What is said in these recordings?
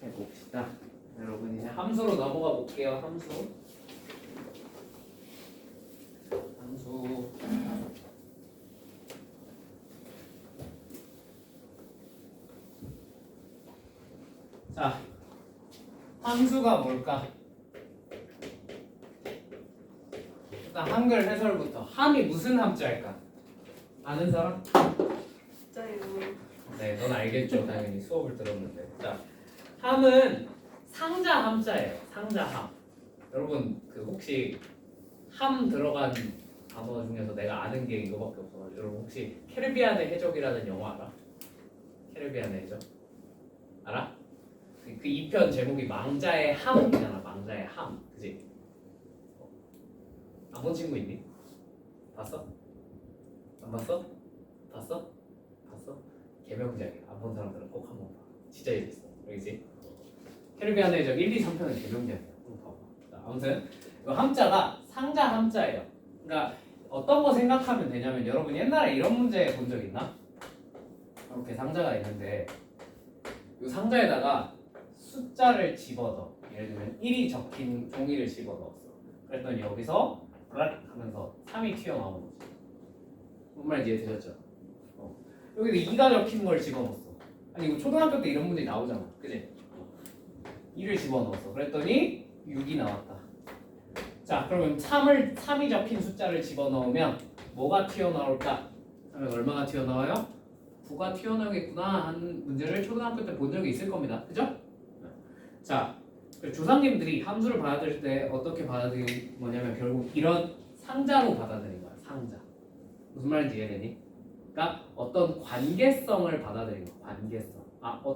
해봅시다. 여러분 이제 함수로 넘어가 볼게요. 함수. 자, 함수가 뭘까? 일단 한글 해설부터. 함이 무슨 함자일까? 아는 사람? 진짜요. 네, 넌 알겠죠. 당연히 수업을 들었는데. 자, 함은 상자 함자예요. 상자 함. 여러분 그 혹시 함 들어간 단어 중에서 내가 아는 게 이거밖에 없어가지고 여러분 혹시 캐리비안의 해적이라는 영화 알아? 캐리비안의 해적 알아? 그 2편 제목이 망자의 함이잖아. 망자의 함, 그지? 안 본 친구 있니? 봤어? 안 봤어? 봤어? 봤어? 개명작이야. 안 본 사람들은 꼭 한번 봐. 진짜 재밌어. 알겠지? 캐리비안의 해적 1, 2, 3편은 개명작이야. 한번 봐봐. 자, 아무튼 이 함자가 상자 함자예요. 그러니까 어떤 거 생각하면 되냐면 여러분 옛날에 이런 문제 본 적 있나? 이렇게 상자가 있는데 이 상자에다가 숫자를 집어넣어. 예를 들면 1이 적힌 종이를 집어넣었어. 그랬더니 여기서 브락 하면서 3이 튀어나오는 거지. 뭔 말인지 이해되셨죠? 여기도 2가 적힌 걸 집어넣었어. 아니 이거 초등학교 때 이런 문제 나오잖아. 그지? 2를 집어넣었어. 그랬더니 6이 나왔다. 자, 그러면 3이 적힌 숫자를 집어넣으면 뭐가 튀어나올까? 하면 얼마가 튀어나와요? 9가 튀어나오겠구나 하는 문제를 초등학교 때 본 적이 있을 겁니다. 그죠? 자, 조상님들이 함수를 받아들일 때 어떻게 받아들인 거냐면 결국 이런 상자로 받아들인 거야. 상자. 무슨 말인지 이해되니? 그러니까 어떤 관계성을 받아들인 거야. 관계성.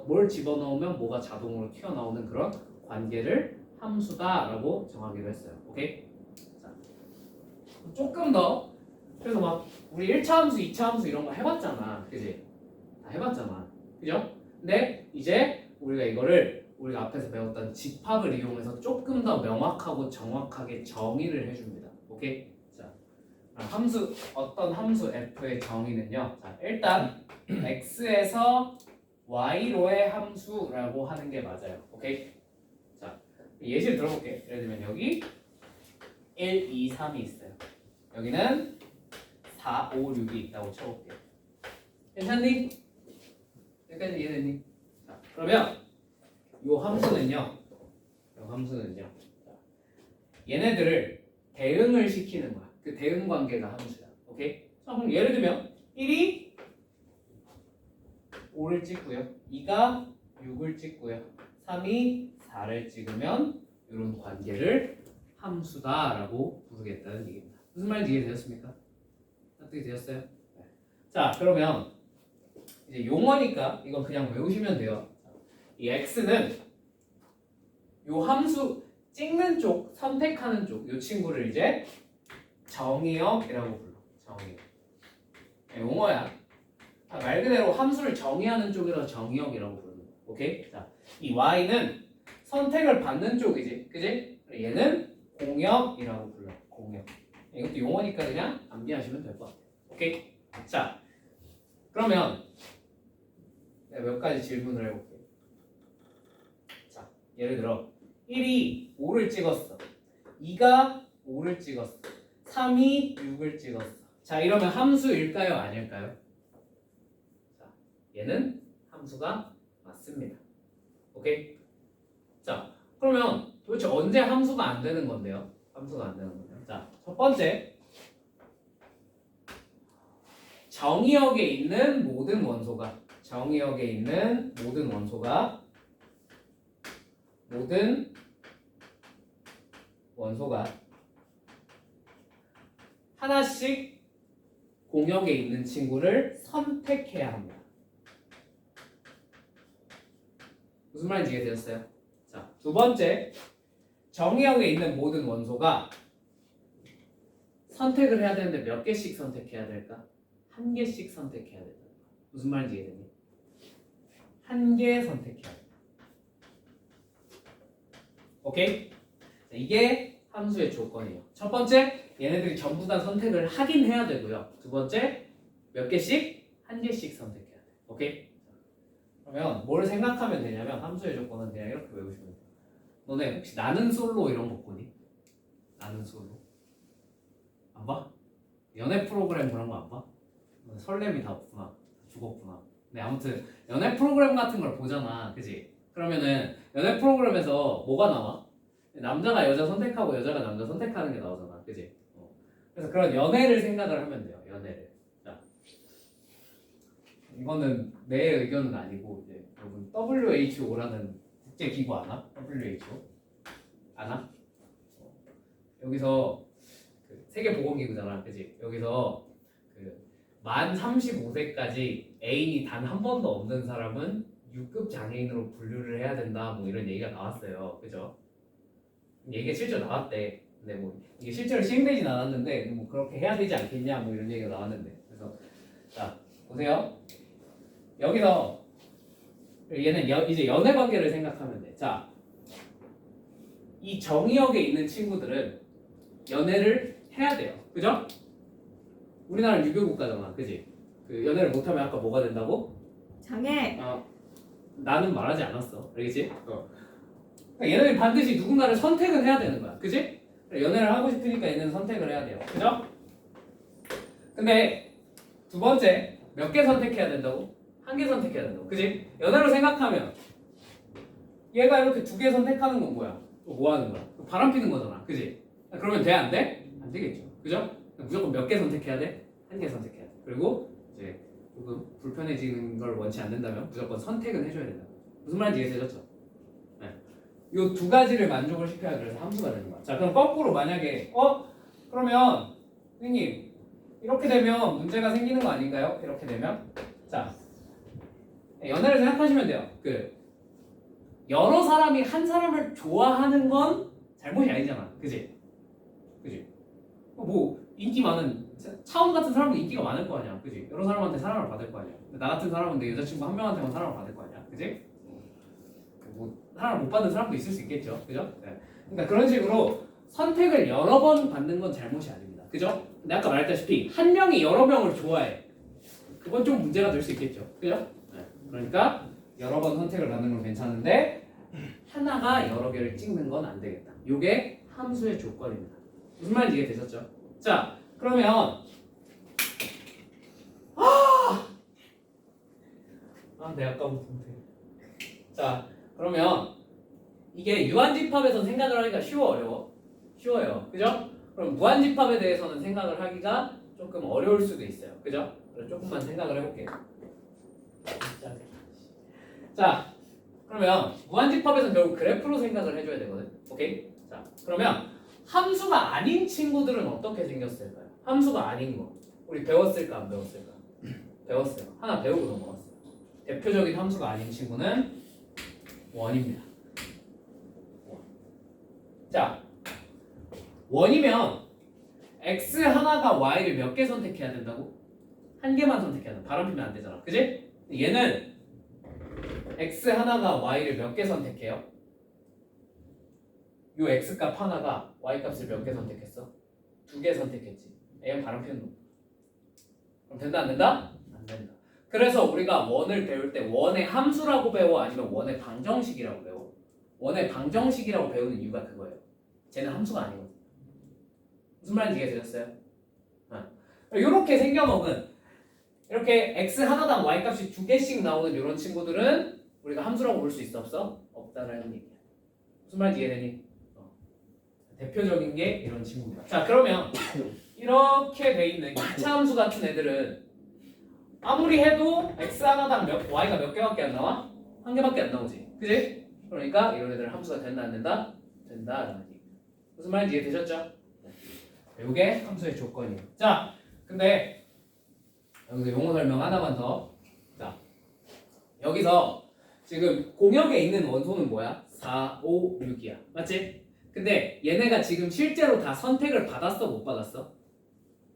뭘 집어넣으면 뭐가 자동으로 튀어나오는 그런 관계를 함수다라고 정하기로 했어요. 오케이? 자, 조금 더 그래서 막 우리 1차 함수, 2차 함수 이런 거 해봤잖아. 그지? 다 해봤잖아. 그죠? 근데 이제 우리가 앞에서 배웠던 집합을 이용해서 조금 더 명확하고 정확하게 정의를 해줍니다. 오케이? 자, 어떤 함수 f의 정의는요. 자, 일단 x에서 y로의 함수라고 하는 게 맞아요. 오케이? 자, 예시를 들어볼게. 예를 들면 여기 1, 2, 3이 있어요. 여기는 4, 5, 6이 있다고 쳐볼게요. 괜찮니? 여기까지 이해됐니? 자, 그러면 요 함수는요. 자, 얘네들을 대응을 시키는 거야. 그 대응 관계가 함수야. 오케이? 자, 그럼 예를 들면 1이 5를 찍고요. 2가 6을 찍고요. 3이 4를 찍으면 이런 관계를 함수다라고 부르겠다는 얘기입니다. 무슨 말인지 이해되셨습니까? 어떻게 되셨어요? 네. 자, 그러면 이제 용어니까 이건 그냥 외우시면 돼요. 이 x는 요 함수 찍는 쪽, 선택하는 쪽, 요 친구를 이제 정의역이라고 불러. 정의역. 네, 용어야. 말 그대로 함수를 정의하는 쪽이라서 정의역이라고 부르는 거야. 오케이? 자, 이 y는 선택을 받는 쪽이지, 그지? 얘는 공역이라고 불러. 공역. 이것도 용어니까 그냥 암기하시면 될 것 같아요. 오케이? 자, 그러면 내가 몇 가지 질문을 해볼게요. 자, 예를 들어 1이 5를 찍었어. 2가 5를 찍었어. 3이 6을 찍었어. 자, 이러면 함수일까요? 아닐까요? 자, 얘는 함수가 맞습니다. 오케이? 자, 그러면 도대체 언제 함수가 안 되는 건데요? 함수가 안 되는 건데요. 자, 첫 번째. 정의역에 있는 모든 원소가 하나씩 공역에 있는 친구를 선택해야 합니다. 무슨 말인지 이해되셨어요? 자, 두 번째. 정의역에 있는 모든 원소가 선택을 해야 되는데 몇 개씩 선택해야 될까? 한 개씩 선택해야 된다. 무슨 말인지 이해되니? 한 개 선택해야 돼. 오케이? 자, 이게 함수의 조건이에요. 첫 번째, 얘네들이 전부 다 선택을 하긴 해야 되고요. 두 번째, 몇 개씩? 한 개씩 선택해야 돼. 오케이? 그러면 뭘 생각하면 되냐면 함수의 조건은 그냥 이렇게 외우시면 돼요. 너네 혹시 나는 솔로 이런 거 보니? 나는 솔로 안 봐? 연애 프로그램 그런 거 안 봐? 설렘이 다 없구나. 죽었구나. 네, 아무튼 연애 프로그램 같은 걸 보잖아. 그지? 그러면은 연애 프로그램에서 뭐가 나와? 남자가 여자 선택하고 여자가 남자 선택하는 게 나오잖아. 그지? 그래서 그런 연애를 생각을 하면 돼요. 연애를. 자, 이거는 내 의견은 아니고 이제 여러분 WHO라는 국제 기구 아나? WHO 아나? 여기서 그 세계보건기구잖아. 그지? 여기서 그 만 35세까지 애인이 단 한 번도 없는 사람은 6급 장애인으로 분류를 해야 된다. 뭐 이런 얘기가 나왔어요. 그죠? 얘기가 실제로 나왔대. 근데 뭐 이게 실제로 시행되진 않았는데 뭐 그렇게 해야 되지 않겠냐 뭐 이런 얘기가 나왔는데. 그래서 자 보세요. 여기서 얘는 이제 연애 관계를 생각하면 돼. 자, 이 정의역에 있는 친구들은 연애를 해야 돼요. 그죠? 우리나라는 유교 국가잖아. 그지? 그 연애를 못하면 아까 뭐가 된다고? 장애. 나는 말하지 않았어. 알겠지? 그러니까 얘네들이 반드시 누군가를 선택은 해야 되는 거야. 그지? 연애를 하고 싶으니까 얘는 선택을 해야 돼요. 그죠? 근데 두 번째 몇 개 선택해야 된다고? 한 개 선택해야 된다고. 그지? 연애로 생각하면 얘가 이렇게 두 개 선택하는 건 뭐야? 뭐 하는 거야? 바람 피는 거잖아. 그지? 그러면 돼? 안 돼? 안 되겠죠. 그죠? 무조건 몇 개 선택해야 돼? 한 개 선택해야 돼. 그리고 이제 조금 불편해지는 걸 원치 않는다면 무조건 선택은 해줘야 된다. 무슨 말인지 이해되셨죠? 네. 이 두 가지를 만족을 시켜야 그래서 함수가 되는 거야. 자, 그럼 거꾸로 만약에 그러면 선생님 이렇게 되면 문제가 생기는 거 아닌가요? 이렇게 되면 자 연애를 생각하시면 돼요. 그 여러 사람이 한 사람을 좋아하는 건 잘못이 아니잖아. 그지? 그지? 뭐 인기 많은 차원 같은 사람은 인기가 많을 거 아니야. 그지? 여러 사람한테 사랑을 받을 거 아니야. 나 같은 사람은 내 여자친구 한 명한테만 사랑을 받을 거 아니야. 그지? 뭐 사랑을 못 받는 사람도 있을 수 있겠죠. 그죠? 네. 그러니까 그런 식으로 선택을 여러 번 받는 건 잘못이 아닙니다. 그죠? 근데 아까 말했다시피 한 명이 여러 명을 좋아해. 그건 좀 문제가 될 수 있겠죠. 그죠? 네. 그러니까 여러 번 선택을 받는 건 괜찮은데 하나가 여러 개를 찍는 건 안 되겠다. 이게 함수의 조건입니다. 무슨 말인지 이해되셨죠? 자, 그러면 내 아까부터 못해. 자, 그러면 이게 유한집합에서 생각을 하기가 어려워? 쉬워요. 그죠? 그럼 무한집합에 대해서는 생각을 하기가 조금 어려울 수도 있어요. 그죠? 그래서 조금만 생각을 해볼게요. 자, 그러면 무한집합에서 결국 그래프로 생각을 해줘야 되거든. 오케이? 자, 그러면 함수가 아닌 친구들은 어떻게 생겼을까요? 함수가 아닌 거. 우리 배웠을까 안 배웠을까? 배웠어요. 하나 배우고 넘어갔어요. 대표적인 함수가 아닌 친구는 원입니다. 자, 원이면 x 하나가 y를 몇 개 선택해야 된다고? 한 개만 선택해야 돼. 바람 피면 안 되잖아. 그지? 얘는 x 하나가 y를 몇 개 선택해요? 요 x 값 하나가 y 값을 몇 개 선택했어? 2개 선택했지. 얘는 바람 피는 놈. 그럼 된다 안 된다? 안 된다. 그래서 우리가 원을 배울 때 원의 함수라고 배워 아니면 원의 방정식이라고 배워? 원의 방정식이라고 배우는 이유가 그거예요. 쟤는 함수가 아니거든. 무슨 말인지 이해되셨어요? 이렇게 생겨먹은 이렇게 x 하나당 y 값이 2개씩 나오는 이런 친구들은 우리가 함수라고 볼 수 있어 없어? 없다라는 얘기야. 무슨 말인지 이해되니? 대표적인 게 이런 친구입니다. 자, 그러면 이렇게 돼 있는 2차 함수 같은 애들은 아무리 해도 x 하나당 y가 몇 개밖에 안 나와? 한 개밖에 안 나오지. 그지? 그러니까 이런 애들은 함수가 된다 안 된다? 된다라는 얘기. 무슨 말인지 이해되셨죠? 이게 함수의 조건이에요. 자, 근데 여기서 용어 설명 하나만 더. 자, 여기서 지금 공역에 있는 원소는 뭐야? 4, 5, 6이야. 맞지? 근데 얘네가 지금 실제로 다 선택을 받았어? 못 받았어?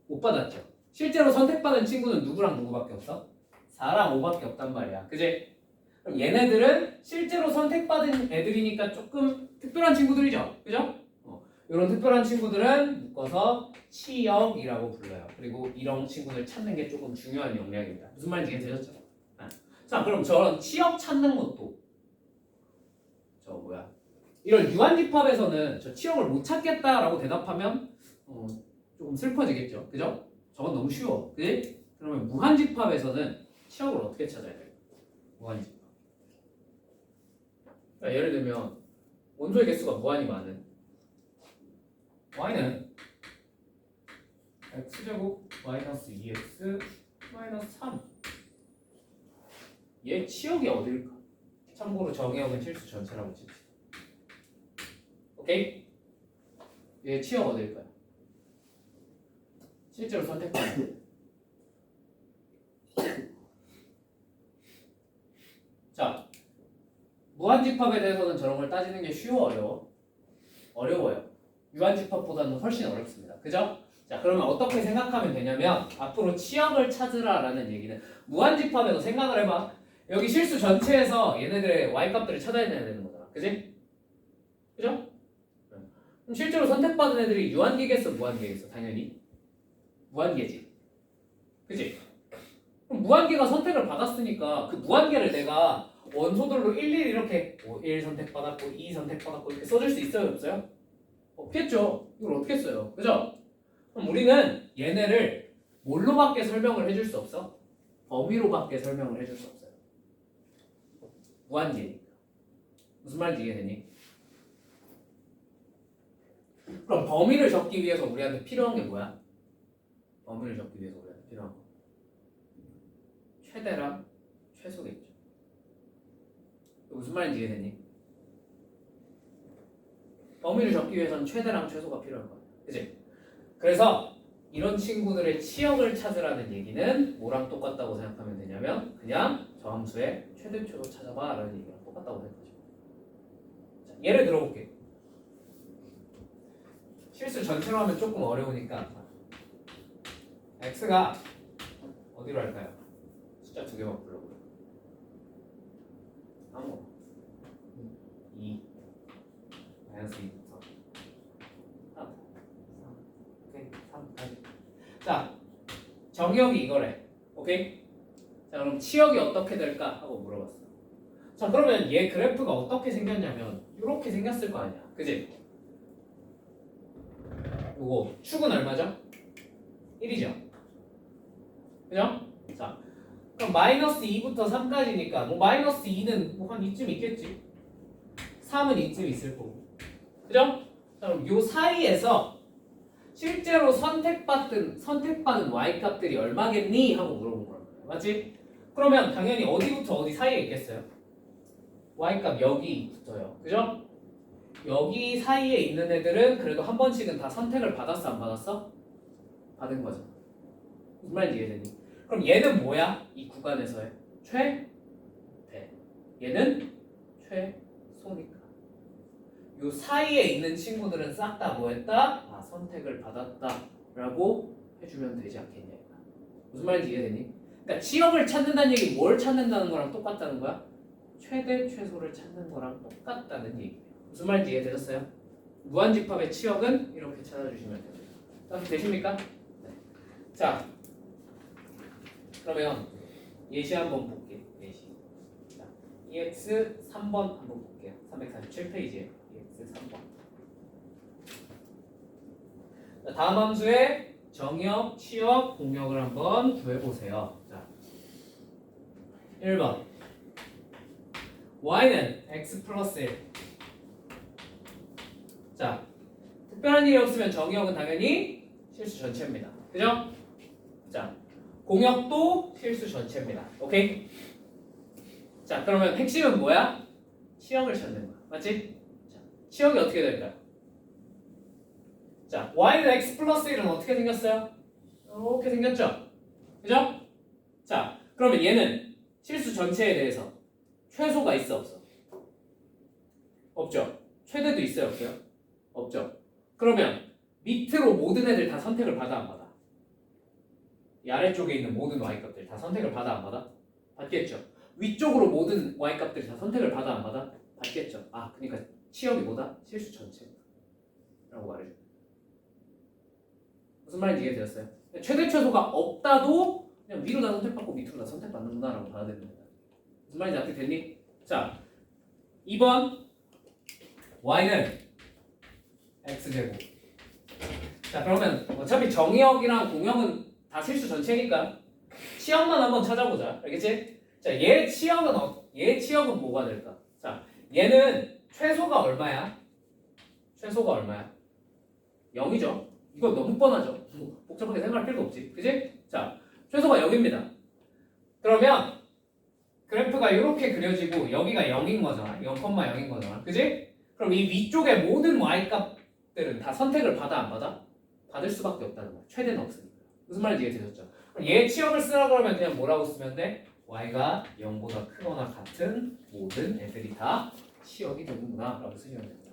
못 받았죠. 실제로 선택받은 친구는 누구랑 누구밖에 없어? 4랑 5밖에 없단 말이야. 그지? 그럼 얘네들은 실제로 선택받은 애들이니까 조금 특별한 친구들이죠. 그죠? 이런 특별한 친구들은 묶어서 치역이라고 불러요. 그리고 이런 친구들 찾는 게 조금 중요한 역량입니다. 무슨 말인지 이해되셨죠? 자, 그럼 저런 치역 찾는 것도 저 뭐야? 이런 유한집합에서는 저 치역을 못 찾겠다라고 대답하면 조금 슬퍼지겠죠, 그죠? 저건 너무 쉬워, 그지? 그러면 무한집합에서는 치역을 어떻게 찾아야 돼요? 무한집합. 그러니까 예를 들면 원소의 개수가 무한히 많은 y는 x제곱 마이너스 2x 마이너스 3. 얘 치역이 어딜까? 참고로 정의역은 실수 전체라고 칩시다. 오케이? 얘 치역 어딜까요? 실제로 선택받는. 자, 무한집합에 대해서는 저런 걸 따지는 게 쉬워, 어려워? 어려워요. 유한집합보다는 훨씬 어렵습니다. 그죠? 자, 그러면 어떻게 생각하면 되냐면 앞으로 치역을 찾으라라는 얘기는 무한집합에서 생각을 해봐. 여기 실수 전체에서 얘네들의 y값들을 찾아내야 되는 거잖아. 그지? 그죠? 그럼 실제로 선택받은 애들이 유한계겠어, 무한계겠어? 당연히 무한계지. 그지? 그럼 무한계가 선택을 받았으니까 그 무한계를 내가 원소들로 일일이 이렇게 1 선택받았고 2 선택받았고 이렇게 써줄 수 있어요, 없어요? 없겠죠. 이걸 어떻게 써요? 그죠? 그럼 우리는 얘네를 뭘로밖에 설명을 해줄 수 없어? 범위로밖에 설명을 해줄 수 없어요. 무한계니까. 무슨 말인지 이해되니? 그럼 범위를 적기 위해서 우리한테 필요한 게 뭐야? 범위를 적기 위해서 우리한테 필요한 거 최대랑 최소겠죠. 무슨 말인지 이해되니? 범위를 적기 위해서는 최대랑 최소가 필요한 거야. 그치? 그래서 이런 친구들의 치역을 찾으라는 얘기는 뭐랑 똑같다고 생각하면 되냐면 그냥 저 함수의 최대 최소 찾아봐 라는 얘기랑 똑같다고 생각하죠. 자, 예를 들어볼게. 실수 전체로 하면 조금 어려우니까 x가 어디로 할까요? 숫자 두 개만 불러보요. 아무 2 마이너스 2부터 3 오케이 3까지. 자, 정역이 이거래. 오케이? 자, 그럼 치역이 어떻게 될까 하고 물어봤어. 자, 그러면 얘 그래프가 어떻게 생겼냐면 이렇게 생겼을 거 아니야. 그지? 요거 축은 얼마죠? 1이죠. 그죠? 자, 그럼 마이너스 2부터 3까지니까 뭐 마이너스 2는 뭐 한 이쯤 있겠지. 3은 이쯤 있을 거고. 그죠? 자, 그럼 요 사이에서 실제로 선택받은 y값들이 얼마겠니? 하고 물어본 거란 말이야. 맞지? 그러면 당연히 어디부터 어디 사이에 있겠어요? y값 여기 붙어요. 그죠? 여기 사이에 있는 애들은 그래도 한 번씩은 다 선택을 받았어, 안 받았어? 받은 거죠. 무슨 말인지 이해되니? 그럼 얘는 뭐야? 이 구간에서의 최대. 얘는 최소니까. 요 사이에 있는 친구들은 싹 다 뭐했다? 아, 선택을 받았다 라고 해주면 되지 않겠냐. 무슨 말인지 이해되니? 그러니까 치역을 찾는다는 얘기 뭘 찾는다는 거랑 똑같다는 거야? 최대 최소를 찾는 거랑 똑같다는 얘기예요. 무슨 말인지 이해되셨어요? 무한집합의 치역은 이렇게 찾아주시면 됩니다. 자, 되십니까? 네. 자, 그러면 예시 한번 볼게요. 예시. 자, EX 3번 한번 볼게요. 347페이지에 EX 3번. 자, 다음 함수의 정역, 치역, 공역을 한번 구해보세요. 자, 1번 y는 x 플러스 1. 자, 특별한 일이 없으면 정역은 당연히 실수 전체입니다. 그죠? 자, 공역도 실수 전체입니다. 오케이? 자, 그러면 핵심은 뭐야? 치역을 찾는 거야. 맞지? 자, 치역이 어떻게 될까요? 자, y는 x 플러스 1은 어떻게 생겼어요? 이렇게 생겼죠? 그죠? 자, 그러면 얘는 실수 전체에 대해서 최소가 있어 없어? 없죠? 최대도 있어요 없어요? 없죠? 그러면 밑으로 모든 애들 다 선택을 받아 안 받아? 이 아래쪽에 있는 모든 y값들 다 선택을 받아 안 받아? 받겠죠? 위쪽으로 모든 y값들이 다 선택을 받아 안 받아? 받겠죠? 아, 그러니까 치역이 뭐다? 실수 전체라고 말해줘. 무슨 말인지 이해되셨어요? 최대 최소가 없다도 그냥 위로 다 선택받고 밑으로 다 선택받는구나 라고 봐야 됩니다. 무슨 말인지 납득됐니? 자, 2번 y는 x제곱. 자, 그러면 어차피 정의역이랑 공역은 다 실수 전체니까 치역만 한번 찾아보자. 알겠지? 자, 얘 치역은 뭐가 될까? 자, 얘는 최소가 얼마야? 최소가 얼마야? 0이죠. 이거 너무 뻔하죠. 복잡하게 생각할 필요도 없지. 그지? 자, 최소가 0입니다. 그러면 그래프가 이렇게 그려지고 여기가 0인 거잖아. 0,0인 거잖아. 그지? 그럼 이 위쪽의 모든 y값들은 다 선택을 받아 안 받아? 받을 수밖에 없다는 거야. 최대는 없으니까. 무슨 말인지 이해되셨죠? 그럼 얘 치역을 쓰라 그러면 그냥 뭐라고 쓰면 돼? y가 0보다 크거나 같은 모든 애들이 다 치역이 되는구나 라고 쓰시면 됩니다.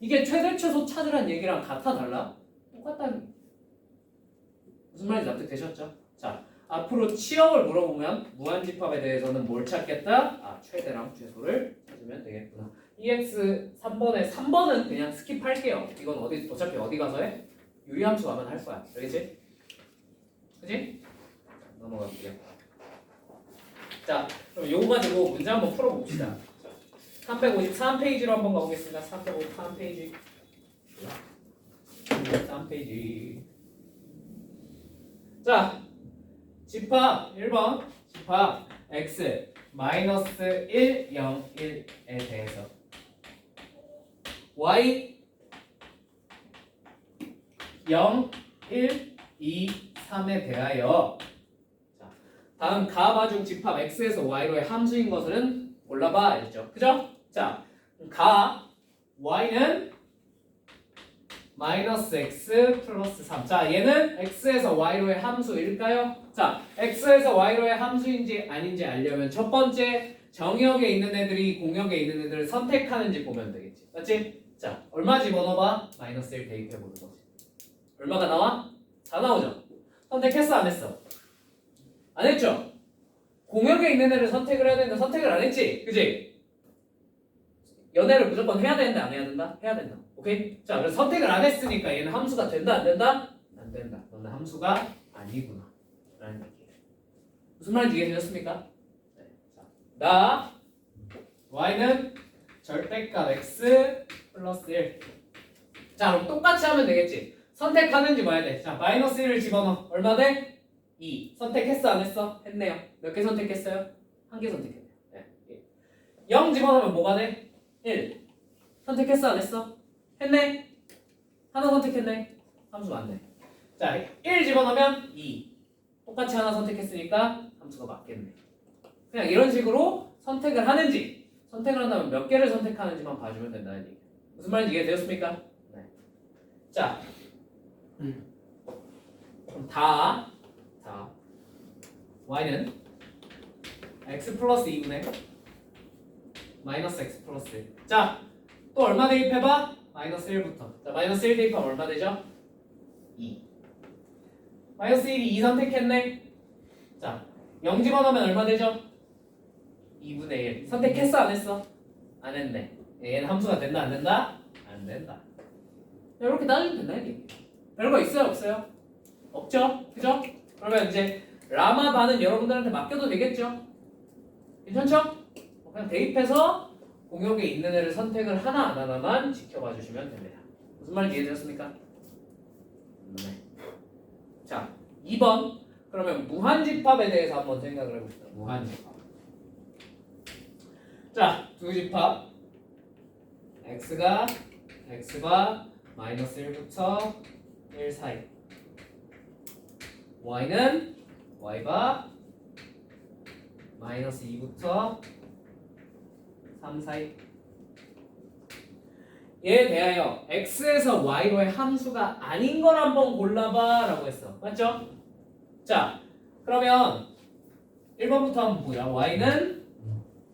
이게 최대 최소 찾으란 얘기랑 같아 달라? 똑같다는. 무슨 말인지 납득되셨죠? 자, 앞으로 치역을 물어보면 무한집합에 대해서는 뭘 찾겠다? 아, 최대랑 최소를 찾으면 되겠구나. EX 3번은 그냥 스킵할게요. 이건 어차피 어디 가서 해? 유리함수 가면 할 거야. 알겠지? 그지? 넘어갈게요. 자, 그럼 요거 가지고 문제 한번 풀어봅시다. 353페이지로 한번 가보겠습니다. 353페이지. 3페이지. 자, 집합 1번. 집합 x 마이너스 1, 0, 1에 대해서 y 0, 1, 2, 3에 대하여 자, 다음 가마중 집합 x에서 y로의 함수인 것은 골라봐 알죠? 그죠? 자, 가 y는 마이너스 x 플러스 3. 자, 얘는 x에서 y로의 함수일까요? 자, x에서 y로의 함수인지 아닌지 알려면 첫 번째 정역에 있는 애들이 공역에 있는 애들을 선택하는지 보면 되겠지. 맞지? 자, 얼마 집어넣어봐? 마이너스 1 대입해보는 거지. 얼마가 나와? 4 나오죠? 선택했어 안 했어? 안 했죠? 공역에 있는 애를 선택을 해야 되는데 선택을 안 했지? 그지? 연애를 무조건 해야 되는데 안 해야 된다? 해야 된다. 오케이? 자, 그래서 선택을 안 했으니까 얘는 함수가 된다 안 된다? 안 된다. 너는 함수가 아니구나 라는 얘기예요. 무슨 말인지 이해되셨습니까? 네. 자, 나 y는 절대값 x 플러스 1. 자, 그럼 똑같이 하면 되겠지? 선택하는지 봐야 돼. 자, 마이너스 1을 집어넣어. 얼마 돼? 2. 선택했어 안 했어? 했네요. 몇 개 선택했어요? 한 개 선택했네요. 네. 0 집어넣으면 뭐가 돼? 1. 선택했어 안 했어? 했네. 하나 선택했네. 함수 맞네. 자, 1 집어넣으면 2. 똑같이 하나 선택했으니까 함수가 맞겠네. 그냥 이런 식으로 선택을 하는지, 선택을 한다면 몇 개를 선택하는지만 봐주면 된다는 얘기예요. 무슨 말인지 이해되셨습니까? 네. 자, 그럼 다 y는 x 플러스 2분의 마이너스 x 플러스 1. 자, 또 얼마 대입해봐? 마이너스 1부터. 자, 마이너스 1 대입하면 얼마 되죠? 2. 마이너스 1이 2 선택했네. 자, 0 집어넣으면 얼마 되죠? 2분의 1. 선택했어 안 했어? 안 했네. 얘는 함수가 된다 안 된다? 안 된다. 이렇게 따지면 된다 이게. 별거 있어요 없어요? 없죠? 그죠? 그러면 이제 라마 반은 여러분들한테 맡겨도 되겠죠? 괜찮죠? 그냥 대입해서 공역에 있는 애를 선택을 하나 안 하나만 지켜봐 주시면 됩니다. 무슨 말인지 이해되셨습니까? 네. 자, 2번. 그러면 무한집합에 대해서 한번 생각을 해봅시다. 무한집합. 자, 두 집합. x가 x바 마이너스 1부터 1 사이. y는 y바 마이너스 2부터 3 사이. 얘에 대하여 x에서 y로의 함수가 아닌 걸 한번 골라봐 라고 했어. 맞죠? 자, 그러면 1번부터 한번 보자. y는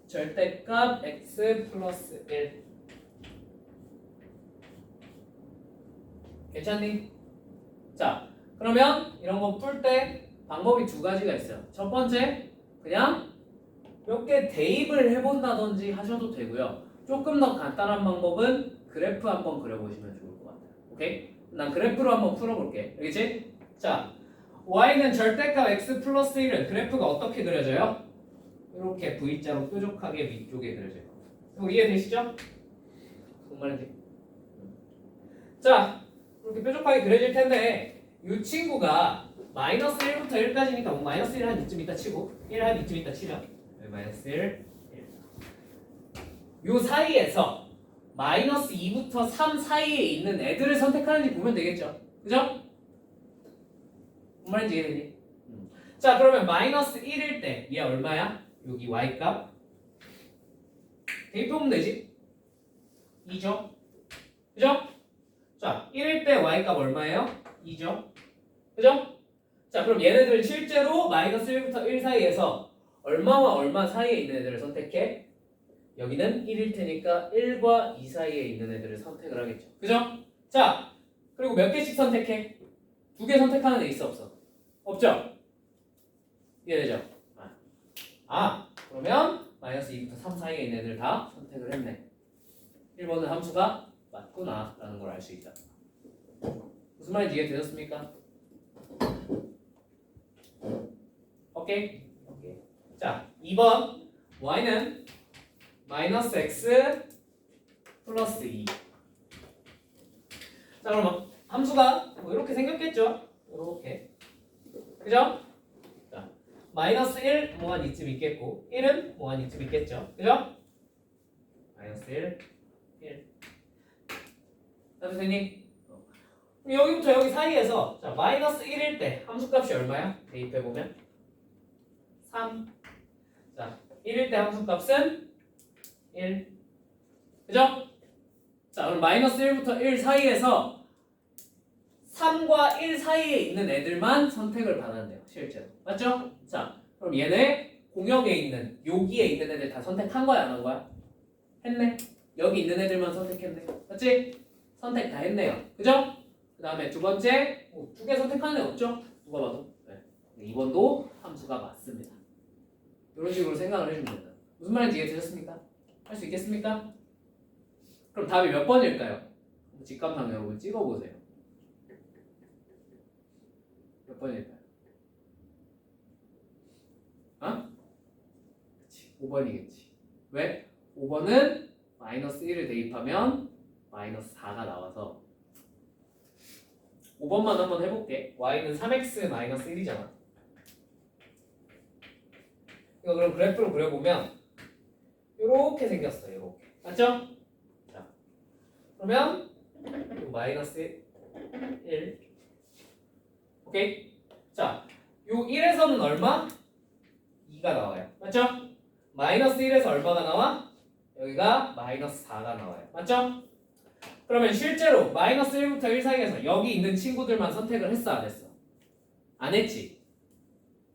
절대값 x 플러스 1. 괜찮니? 자, 그러면 이런 거 풀 때 방법이 두 가지가 있어요. 첫 번째, 그냥 몇 개 대입을 해본다든지 하셔도 되고요. 조금 더 간단한 방법은 그래프 한번 그려보시면 좋을 것 같아요. 오케이? 난 그래프로 한번 풀어볼게. 알겠지? 자, y는 절대값 x 플러스 1은 그래프가 어떻게 그려져요? 이렇게 V자로 뾰족하게 위쪽에 그려져요. 이거 이해되시죠? 무슨 말인지. 자, 이렇게 뾰족하게 그려질 텐데 이 친구가 마이너스 1부터 1까지니까 뭐 마이너스 1 한 이쯤 있다 치고 1 한 이쯤 있다 치죠. 마이너스 1, 1. 요 사이에서 마이너스 2부터 3 사이에 있는 애들을 선택하는지 보면 되겠죠. 그죠? 무슨 말인지 이해되니? 자, 그러면 마이너스 1일 때 얘 얼마야? 여기 y값 대입해보면 되지? 2죠? 그죠? 자, 1일 때 y값 얼마예요? 2죠? 그죠? 자, 그럼 얘네들 실제로 마이너스 1부터 1 사이에서 얼마와 얼마 사이에 있는 애들을 선택해? 여기는 1일 테니까 1과 2 사이에 있는 애들을 선택을 하겠죠. 그죠? 자, 그리고 몇 개씩 선택해? 2개 선택하는 애 있어 없어? 없죠? 이해되죠? 그러면 마이너스 2부터 3 사이에 있는 애들 다 선택을 했네. 1번은 함수가 맞구나 라는 걸 알 수 있다. 무슨 말인지 이해되셨습니까? 오케이? 자, 2번 y는 마이너스 x 플러스 2. 자, 그러면 함수가 뭐 이렇게 생겼겠죠? 이렇게. 그죠? 자, 마이너스 1 뭐 한 이쯤 있겠고 1은 뭐 한 이쯤 있겠죠? 그죠? 마이너스 1, 1. 자, 선생님. 여기부터 여기 사이에서 자, 마이너스 1일 때 함수값이 얼마야? 대입해보면 3. 자, 1일 때 함수값은 1. 그죠? 자, 그럼 마이너스 1부터 1 사이에서 3과 1 사이에 있는 애들만 선택을 받았네요. 실제로. 맞죠? 자, 그럼 얘네 공역에 있는 여기에 있는 애들 다 선택한 거야 안 한 거야? 했네. 여기 있는 애들만 선택했네. 맞지? 선택 다 했네요. 그죠? 그 다음에 두 번째 2개 선택하는 애 없죠? 누가 봐도. 네. 2번도 함수가 맞습니다. 이런 식으로 생각을 해주면 된다. 무슨 말인지 이해되셨습니까? 할 수 있겠습니까? 그럼 답이 몇 번일까요? 직감상 여러분 찍어보세요. 몇 번일까요? 그치, 5번이겠지. 왜? 5번은 마이너스 1을 대입하면 마이너스 4가 나와서 5번만 한번 해볼게. y는 3x 마이너스 1이잖아. 이거 그럼 그래프로 그려보면 이렇게 생겼어. 이렇게. 맞죠? 자, 그러면 마이너스 1. 오케이? 자, 요 1에서는 얼마? 2가 나와요. 맞죠? 마이너스 1에서 얼마가 나와? 여기가 마이너스 4가 나와요. 맞죠? 그러면 실제로 마이너스 1부터 1 사이에서 여기 있는 친구들만 선택을 했어 안 했어? 안 했지?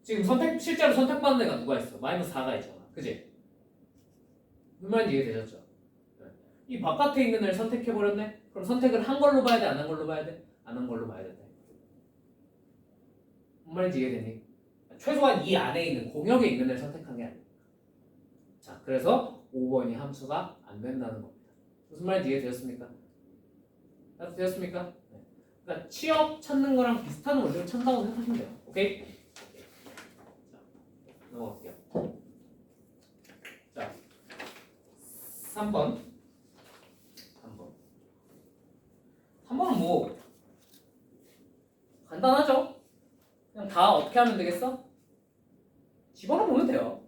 지금 실제로 선택받는 애가 누가 있어? 마이너스 4가 있잖아. 그지? 무슨 말인지 이해되셨죠? 이 바깥에 있는 애를 선택해버렸네? 그럼 선택을 한 걸로 봐야 돼? 안 한 걸로 봐야 돼? 안 한 걸로 봐야 된다. 무슨 말인지 이해되니? 최소한 이 안에 있는 공역에 있는 애를 선택한 게 아니야. 자, 그래서 5번이 함수가 안 된다는 겁니다. 무슨 말인지 이해되셨습니까? 다들 되셨습니까? 네. 그러니까 취업 찾는 거랑 비슷한 원리를 찾는다고 생각하시면 돼요. 오케이? 자, 넘어갈게요. 자, 3번. 3번은 뭐 간단하죠? 그냥 다 어떻게 하면 되겠어? 집어넣으면 돼요.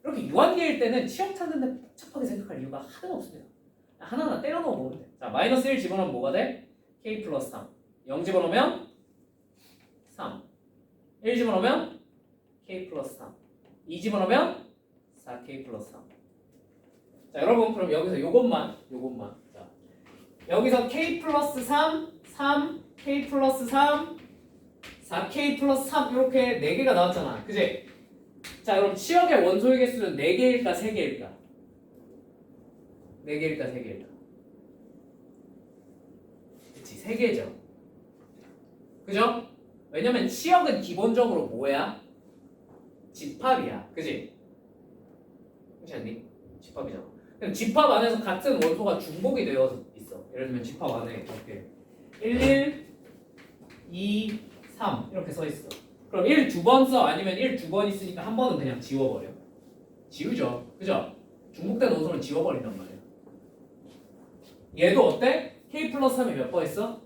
이렇게 유한계일 때는 취업 찾는데 복잡하게 생각할 이유가 하나도 없습니다. 하나하나 때려 넣어 보면 돼. 자, 마이너스 1 집어넣으면 뭐가 돼? k 플러스 3. 0 집어넣으면 3. 1 집어넣으면 k 플러스 3. 2 집어넣으면 4k 플러스 3. 자, 여러분 그럼 여기서 요것만. 자, 여기서 k 플러스 3, 3, k 플러스 3, 4k 플러스 3 이렇게 4개가 나왔잖아. 그지? 자, 그럼 치역의 원소의 개수는 4개일까 3개일까? 4개일까 3개일까? 그치, 3개죠. 그죠? 왜냐면 치역은 기본적으로 뭐야? 집합이야. 그지? 그렇지 않니? 집합이잖아. 그럼 집합 안에서 같은 원소가 중복이 되어 있어. 예를 들면 집합 안에 이렇게 1, 2, 3 이렇게 써 있어. 그럼 1 두 번 써? 아니면 1 두 번 있으니까 한 번은 그냥 지워버려? 지우죠. 그죠? 중복된 원소는 지워버린단 말이야. 얘도 어때? K 플러스 3이 몇 번 있어?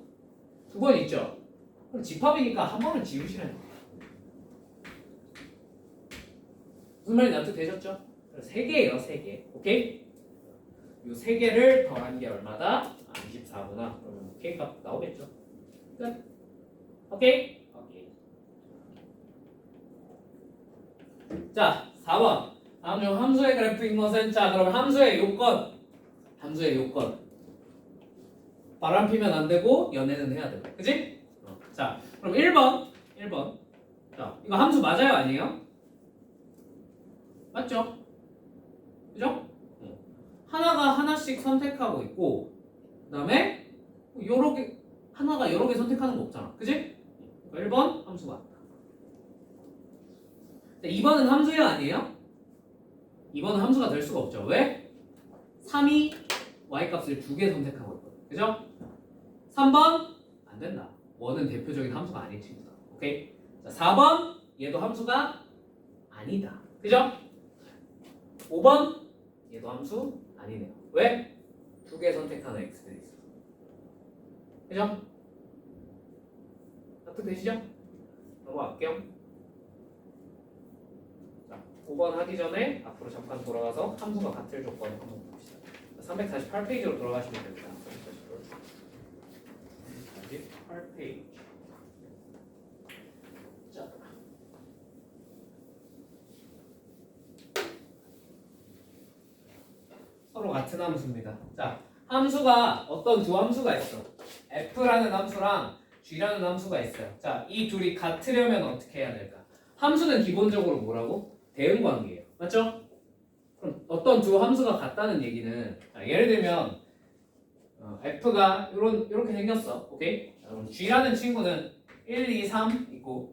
2번 있죠? 그럼 집합이니까 한 번은 지우시라는 거야. 무슨 말인지 납득되셨죠? 3개예요, 3개. 오케이? 이 3개를 더한 게 얼마다? 24구나. 그러면 K 값 나오겠죠? 끝. 오케이? 오케이. 자, 4번. 다음 중 함수의 그래프인 것은? 자, 그럼 함수의 요건. 함수의 요건. 바람 피면 안 되고 연애는 해야 돼. 그지? 자, 그럼 1번. 자, 이거 함수 맞아요, 아니에요? 맞죠? 그죠? 하나가 하나씩 선택하고 있고, 그 다음에 여러 개, 하나가 여러 개 선택하는 거 없잖아. 그지? 1번 함수 맞다. 2번은 함수예요, 아니에요? 2번은 함수가 될 수가 없죠. 왜? 3이 y값을 2개 선택하고 있거든. 그죠? 3번 안 된다. 1은 대표적인 함수가 아닌 친구다. 오케이? 자, 4번 얘도 함수가 아니다. 그죠? 5번 얘도 함수 아니네요. 왜? 2개 선택하는 x가 있어. 그죠? 납득되시죠? 넘어갈게요. 자, 5번 하기 전에 앞으로 잠깐 돌아가서 함수가 같을 조건을 한번 봅시다. 348페이지로 돌아가시면 됩니다. 348페이지. 자. 서로 같은 함수입니다. 자, 함수가 어떤 두 함수가 있어. f라는 함수랑 g라는 함수가 있어요. 자, 이 둘이 같으려면 어떻게 해야 될까? 함수는 기본적으로 뭐라고? 대응 관계예요. 맞죠? 그럼 어떤 두 함수가 같다는 얘기는 자, 예를 들면 f가 이렇게 생겼어. 오케이? 자, 그럼 g라는 친구는 1, 2, 3 있고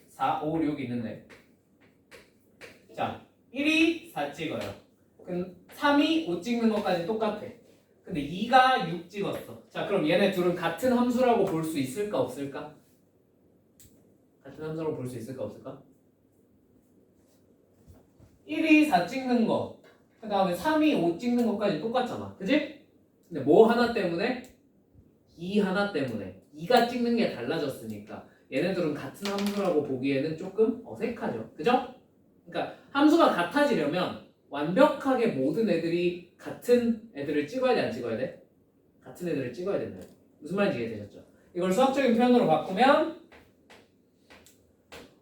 4, 5, 6 있는데 자, 1이 4 찍어요. 그럼 3이 5 찍는 것까지 똑같아. 근데 2가 6 찍었어. 자, 그럼 얘네 둘은 같은 함수라고 볼 수 있을까 없을까? 같은 함수라고 볼 수 있을까 없을까? 1이 4 찍는 거, 그 다음에 3이 5 찍는 것까지 똑같잖아. 그지? 근데 뭐 하나 때문에? 2 하나 때문에 2가 찍는 게 달라졌으니까 얘네들은 같은 함수라고 보기에는 조금 어색하죠. 그죠? 그러니까 함수가 같아지려면 완벽하게 모든 애들이 같은 애들을 찍어야 돼, 안 찍어야 돼? 같은 애들을 찍어야 된다. 무슨 말인지 이해되셨죠? 이걸 수학적인 표현으로 바꾸면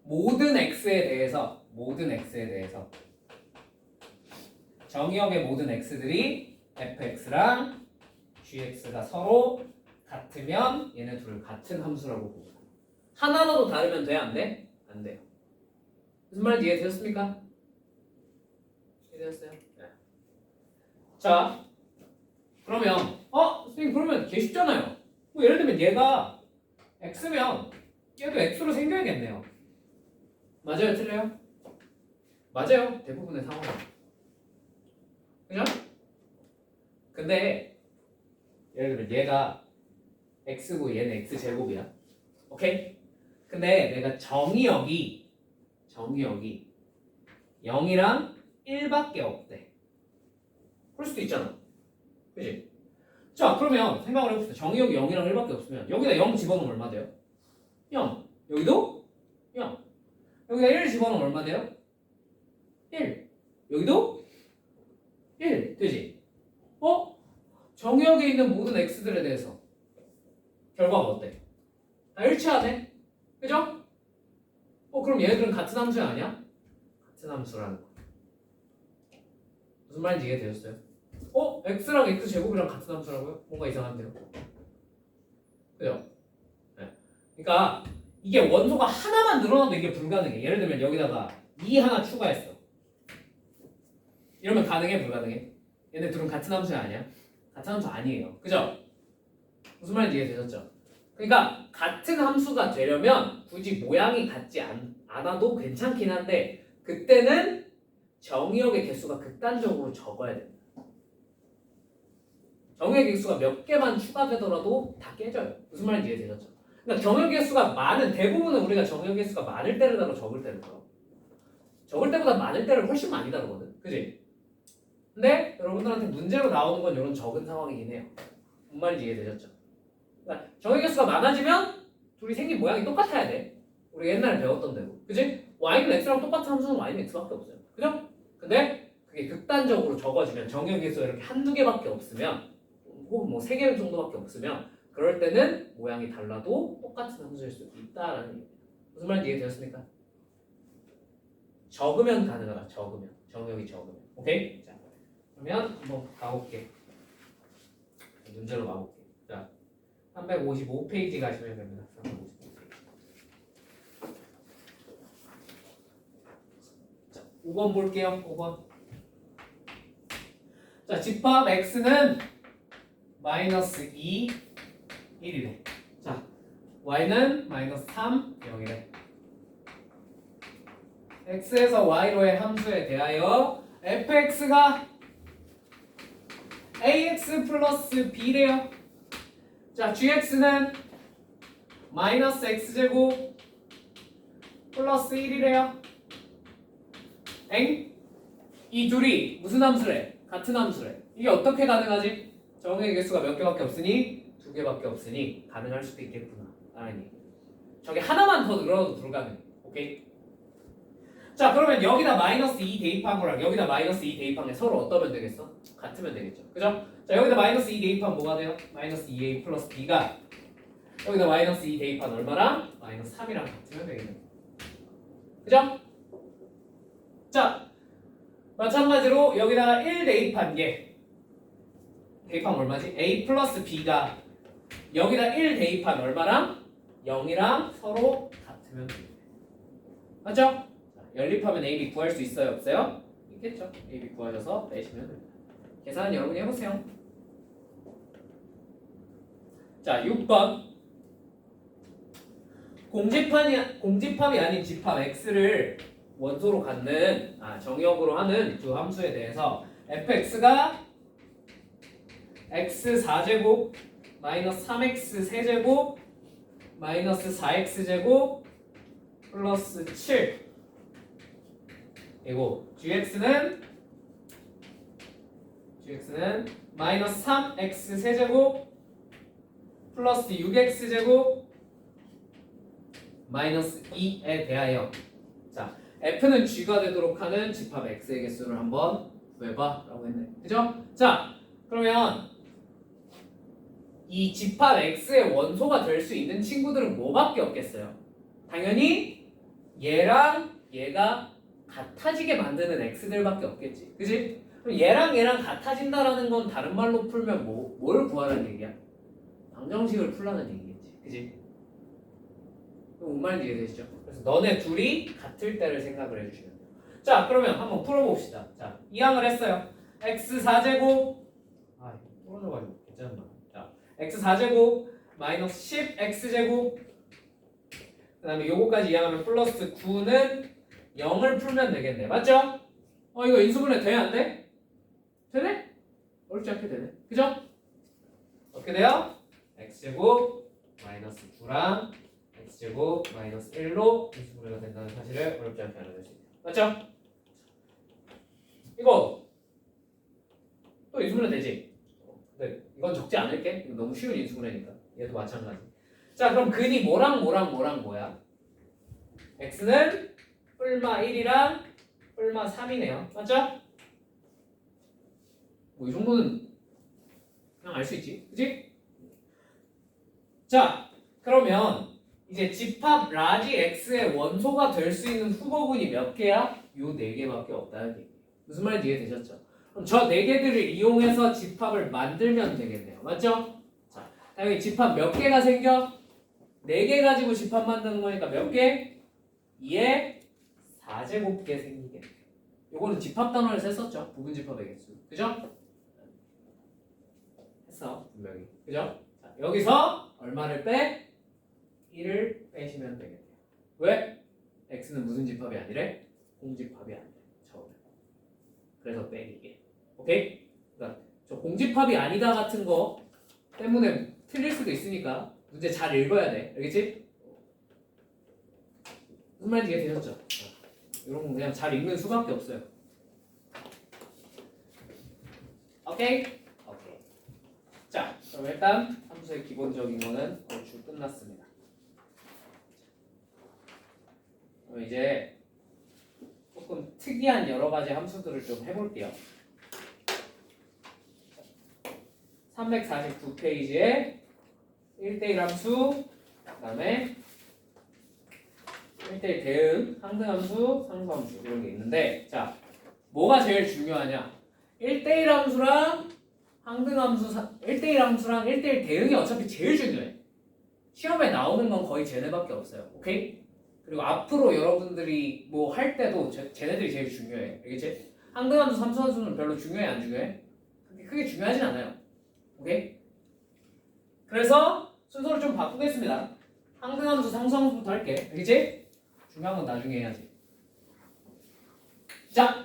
모든 x에 대해서 정의역의 모든 x들이 fx랑 gx가 서로 같으면 얘네 둘을 같은 함수라고 봅니다. 하나라도 다르면 돼, 안 돼? 안 돼요. 무슨 말인지 이해되셨습니까? 이해되셨어요? 네. 자, 그러면 선생님 그러면 개 쉽잖아요. 뭐 예를 들면 얘가 x면 얘도 x로 생겨야겠네요. 맞아요, 틀려요? 맞아요, 대부분의 상황은. 그죠? 근데 예를 들면 얘가 x고 얘는 x제곱이야. 오케이? 근데 내가 정의역이 0이랑 1밖에 없대. 그럴 수도 있잖아. 그치? 자, 그러면 생각을 해봅시다. 정의역이 0이랑 1밖에 없으면 여기다 0 집어넣으면 얼마 돼요? 0. 여기도 0. 여기다 1 집어넣으면 얼마 돼요? 1. 여기도 1. 되지? 정의역에 있는 모든 x들에 대해서 결과가 어때? 다 일치하네? 그죠? 그럼 얘네들은 같은 함수 아니야? 같은 함수라는 거. 무슨 말인지 이해되셨어요? x랑 x제곱이랑 같은 함수라고요? 뭔가 이상한데요? 그죠? 네. 그러니까 이게 원소가 하나만 늘어나도 이게 불가능해. 예를 들면 여기다가 2 하나 추가했어. 이러면 가능해? 불가능해? 얘네 둘은 같은 함수 아니야? 같은 함수 아니에요. 그죠? 무슨 말인지 이해되셨죠? 그러니까 같은 함수가 되려면 굳이 모양이 같지 않아도 괜찮긴 한데 그때는 정의역의 개수가 극단적으로 적어야 됩니다. 정의역 개수가 몇 개만 추가되더라도 다 깨져요. 무슨 말인지 이해되셨죠? 그러니까 정의역 개수가 많은 대부분은 우리가 정의역 개수가 많을 때를 다뤄 적을 때를 다뤄. 적을 때보다 많을 때를 훨씬 많이 다루거든. 그지? 근데 여러분들한테 문제로 나오는 건 이런 적은 상황이긴 해요. 뭔 말인지 이해되셨죠? 그러니까 정의 개수가 많아지면 둘이 생긴 모양이 똑같아야 돼. 우리 옛날에 배웠던 대로. 그지? y는 x랑 똑같은 함수는 y는 x밖에 없어요. 그죠? 근데 그게 극단적으로 적어지면 정의 개수가 이렇게 한두 개밖에 없으면 혹은 뭐 세 개 정도밖에 없으면 그럴 때는 모양이 달라도 똑같은 함수일 수 있다라는 얘기입니다. 무슨 말인지 이해되셨습니까? 적으면 가능하다. 적으면. 정역이 적으면. 오케이? 자, 그러면 한번 가볼게. 문제로 가볼게. 자, 355페이지 가시면 됩니다. 355페이지. 자, 5번 볼게요. 5번. 자, 집합 x는 마이너스 2, 1이래. 자, y는 마이너스 3, 0이래. x에서 y로의 함수에 대하여 fx가 ax 플러스 b래요. 자, gx는 마이너스 x제곱 플러스 1이래요. 엥? 이 둘이 무슨 함수래? 같은 함수래. 이게 어떻게 가능하지? 정의 개수가 몇 개밖에 없으니 두 개밖에 없으니 가능할 수도 있겠구나. 아니, 저게 하나만 더 늘어도 불가능해. 오케이? 자, 그러면 여기다 마이너스 2 대입한 거랑 여기다 마이너스 2 대입한 게 서로 어떠면 되겠어? 같으면 되겠죠. 그죠? 자, 여기다 마이너스 2 대입하면 뭐가 돼요? 마이너스 2a 플러스 b가 여기다 마이너스 2 대입한 얼마랑? 마이너스 3이랑 같으면 되겠네. 그죠? 자, 마찬가지로 여기다가 1 대입한 게 대입하면 얼마지? a 플러스 b가 여기다 1 대입한 얼마랑? 0이랑 서로 같으면 되겠네. 맞죠? 연립하면 AB 구할 수 있어요? 없어요? 있겠죠. AB 구하셔서 빼시면 됩니다. 계산 여러분이 해보세요. 자, 6번. 공집합이 아닌 집합 x를 원소로 갖는 정의역으로 하는 두 함수에 대해서 fx가 x 4제곱 마이너스 3x 세제곱 마이너스 4x제곱 플러스 7 그리고 gx는 마이너스 3x 세제곱 플러스 6x제곱 마이너스 2에 대하여 자 f는 g가 되도록 하는 집합 x의 개수를 한번 구해봐 라고 했네. 그죠? 자 그러면 이 집합 x의 원소가 될 수 있는 친구들은 뭐밖에 없겠어요? 당연히 얘랑 얘가 같아지게 만드는 x들밖에 없겠지. 그지? 그럼 얘랑 같아진다라는 건 다른 말로 풀면 뭘 구하라는 얘기야? 방정식을 풀라는 얘기겠지. 그지? 뭔 말인지 이해되시죠? 그래서 너네 둘이 같을 때를 생각을 해주시면 돼요. 자, 그러면 한번 풀어봅시다. 자, 이항을 했어요. x 4제곱 떨어져가지고 괜찮은 거야. 자, x 4제곱 마이너스 10x제곱 그 다음에 요거까지 이항하면 플러스 9는 0을 풀면 되겠네. 맞죠? 이거 인수분해 돼? 안 돼? 되네? 어렵지 않게 되네. 그죠? 어떻게 돼요? x제곱 마이너스 9랑 x제곱 마이너스 1로 인수분해가 된다는 사실을 어렵지 않게 알아낼 수 있어요. 맞죠? 이거 또 인수분해 되지? 근데 이건 적지 않을게. 이거 너무 쉬운 인수분해니까. 얘도 마찬가지. 자, 그럼 근이 뭐랑 뭐야? x는 뿔마 1이랑 뿔마 3이네요. 맞죠? 뭐 이 정도는 그냥 알 수 있지. 그치? 자, 그러면 이제 집합 라지 x의 원소가 될 수 있는 후보군이 몇 개야? 요 4개밖에 없다는 얘기예요. 무슨 말인지 이해되셨죠? 그럼 저 4개들을 이용해서 집합을 만들면 되겠네요. 맞죠? 자, 당연히 집합 몇 개가 생겨? 4개 가지고 집합 만드는 거니까 몇 개? 2에 4제곱개 생기겠네요. 요거는 집합 단원을 썼었죠. 부분 집합의 개수. 그죠? 했어. 분명히. 그죠? 자, 여기서 얼마를 빼? 1을 빼시면 되겠네요. 왜? x는 무슨 집합이 아니래? 공집합이 아니래. 처음에. 그래서 빼기게. 오케이? 그러니까 저 공집합이 아니다 같은 거 때문에 틀릴 수도 있으니까 문제 잘 읽어야 돼. 알겠지? 무슨 말인지 이해되셨죠? 이런 건 그냥 잘 읽는 수밖에 없어요. 오케이? 오케이. 자, 그럼 일단 함수의 기본적인 거는 얼추 끝났습니다. 그럼 이제 조금 특이한 여러 가지 함수들을 좀 해볼게요. 349페이지에 1대1 함수, 그 다음에 1대1 대응, 항등함수, 상수함수 이런 게 있는데, 자, 뭐가 제일 중요하냐? 1대1 함수랑 항등함수, 1대1 함수랑 1대1 대응이 어차피 제일 중요해. 시험에 나오는 건 거의 쟤네밖에 없어요. 오케이? 그리고 앞으로 여러분들이 뭐 할 때도 쟤네들이 제일 중요해. 알겠지? 항등함수, 삼수함수는 별로 중요해, 안 중요해? 크게 중요하진 않아요. 오케이? 그래서 순서를 좀 바꾸겠습니다. 항등함수, 상수함수부터 할게. 알겠지? 중요한 건 나중에 해야지. 자,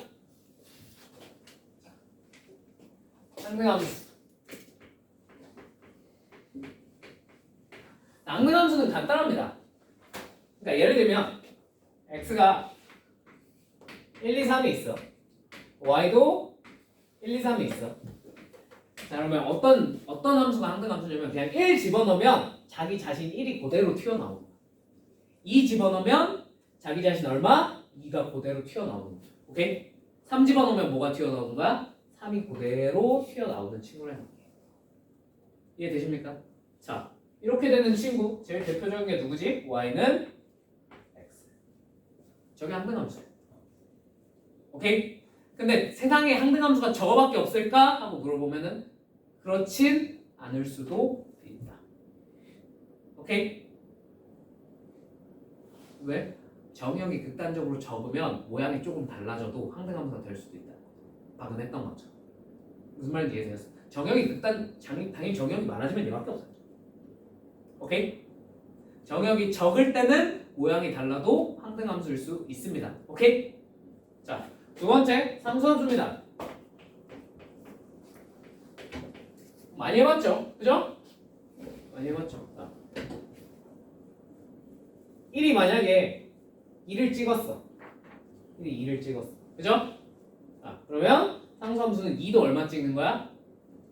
항등함수. 항등함수는 간단합니다. 그러니까 예를 들면 x가 1, 2, 3이 있어. y도 1, 2, 3이 있어. 자, 그러면 어떤 함수가 항등함수냐면 그냥 1 집어넣으면 자기 자신 1이 그대로 튀어나오는 거야. 2 집어넣으면 자기 자신 얼마? 2가 그대로 튀어나오는 거야. 오케이? 3 집어넣으면 뭐가 튀어나오는 거야? 3이 그대로 튀어나오는 친구라는 거예요. 이해되십니까? 자, 이렇게 되는 친구 제일 대표적인 게 누구지? y는 x. 저게 항등함수예요. 오케이? 근데 세상에 항등함수가 저거밖에 없을까? 하고 물어보면은 그렇진 않을 수도 있다. 오케이? 왜? 정역이 극단적으로 적으면 모양이 조금 달라져도 항등함수가 될 수도 있다. 방금 했던 것처럼. 무슨 말인지 이해되셨어? 정역이 당연히 정역이 많아지면 얘밖에 없어요. 오케이? 정역이 적을 때는 모양이 달라도 항등함수일 수 있습니다. 오케이? 자, 두 번째 상수함수입니다. 많이 해봤죠? 그죠? 많이 해봤죠? 1이 만약에 2를 찍었어. 1이 2를 찍었어. 그죠? 자, 그러면 상수함수는 2도 얼마 찍는 거야?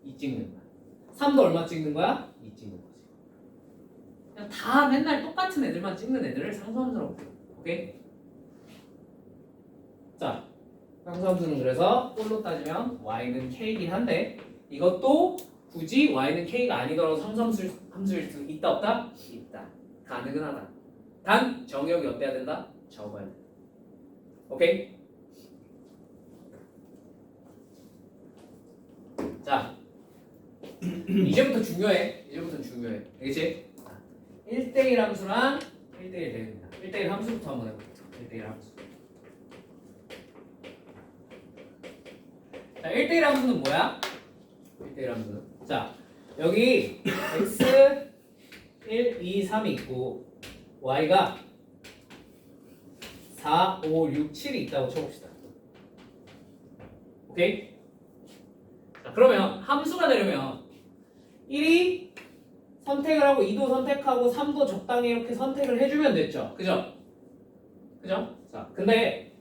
2 찍는 거야. 3도 얼마 찍는 거야? 2 찍는 거지. 그냥 다 맨날 똑같은 애들만 찍는 애들을 상수함수라고 불러. 오케이? 자, 상수함수는 그래서 꼴로 따지면 y는 k이긴 한데 이것도 굳이 y는 k가 아니더라도 상수함수일 수 있다 없다? 있다. 가능은 하다. 단 정역이 어때야 된다? 적어야 된다. 오케이? 자, 이제부터 중요해. 이제부터 중요해. 알겠지? 1대1 함수랑 1대1 대응입니다. 1대1 함수부터 한번 해볼게요. 1대1 함수. 자, 1대1 함수는 뭐야? 1대1 함수는. 자, 여기 x 1, 2, 3이 있고 y가 4, 5, 6, 7이 있다고 쳐봅시다. 오케이? 자, 그러면 함수가 되려면 1이 선택을 하고 2도 선택하고 3도 적당히 이렇게 선택을 해주면 됐죠. 그죠? 그죠? 자, 근데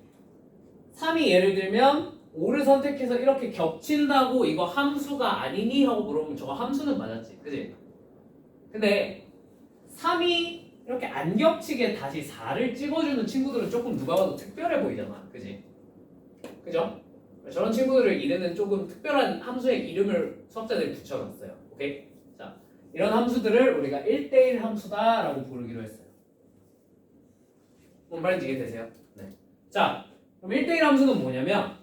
3이 예를 들면 5를 선택해서 이렇게 겹친다고 이거 함수가 아니니? 하고 물어보면 저거 함수는 맞았지. 그지? 근데 3이 이렇게 안 겹치게 다시 4를 찍어주는 친구들은 조금 누가 봐도 특별해 보이잖아. 그지? 그죠? 저런 친구들을 이르는 조금 특별한 함수의 이름을 수업자들이 붙여놨어요. 오케이? 자, 이런 함수들을 우리가 1대1 함수다라고 부르기로 했어요. 뭔 말인지 이해되세요? 네. 자, 그럼 1대1 함수는 뭐냐면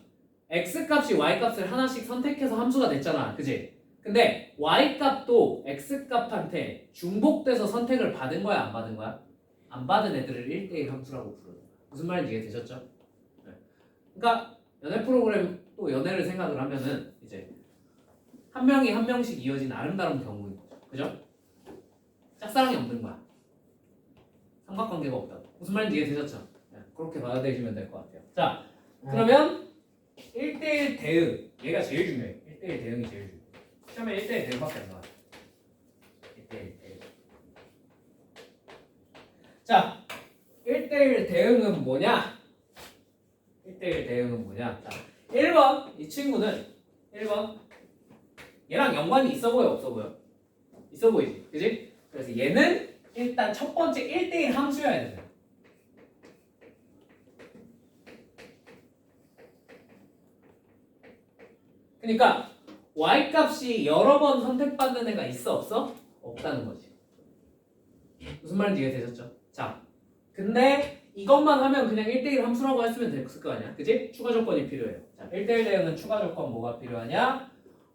x값이 y값을 하나씩 선택해서 함수가 됐잖아. 그지? 근데 y값도 x값한테 중복돼서 선택을 받은 거야, 안 받은 거야? 안 받은 애들을 1대1 함수라고 부르는 거야. 무슨 말인지 이해되셨죠? 네. 그러니까 연애 프로그램 또 연애를 생각을 하면은 이제 한 명이 한 명씩 이어진 아름다운 경우인 거죠. 그죠? 짝사랑이 없는 거야. 삼각관계가 없다. 무슨 말인지 이해되셨죠? 네. 그렇게 받아들이시면 될 것 같아요. 자, 그러면 1대1 대응. 얘가 제일 중요해. 1대1 대응이 제일 중요해. 시험에 1대1 대응밖에 안 나와요. 1대1 대응. 자, 1대1 대응은 뭐냐? 1대1 대응은 뭐냐? 자, 1번 이 친구는 1번 얘랑 연관이 있어 보여 없어 보여? 있어 보이지, 그지? 그래서 얘는 일단 첫 번째 1대1 함수여야 돼. 그러니까 y 값이 여러 번 선택받는 애가 있어 없어? 없다는 거지. 무슨 말인지 이해되셨죠? 자, 근데 이것만 하면 그냥 1대1 함수라고 했으면 됐을 거 아니야, 그지? 추가 조건이 필요해요. 자, 1대1 대응은 추가 조건 뭐가 필요하냐?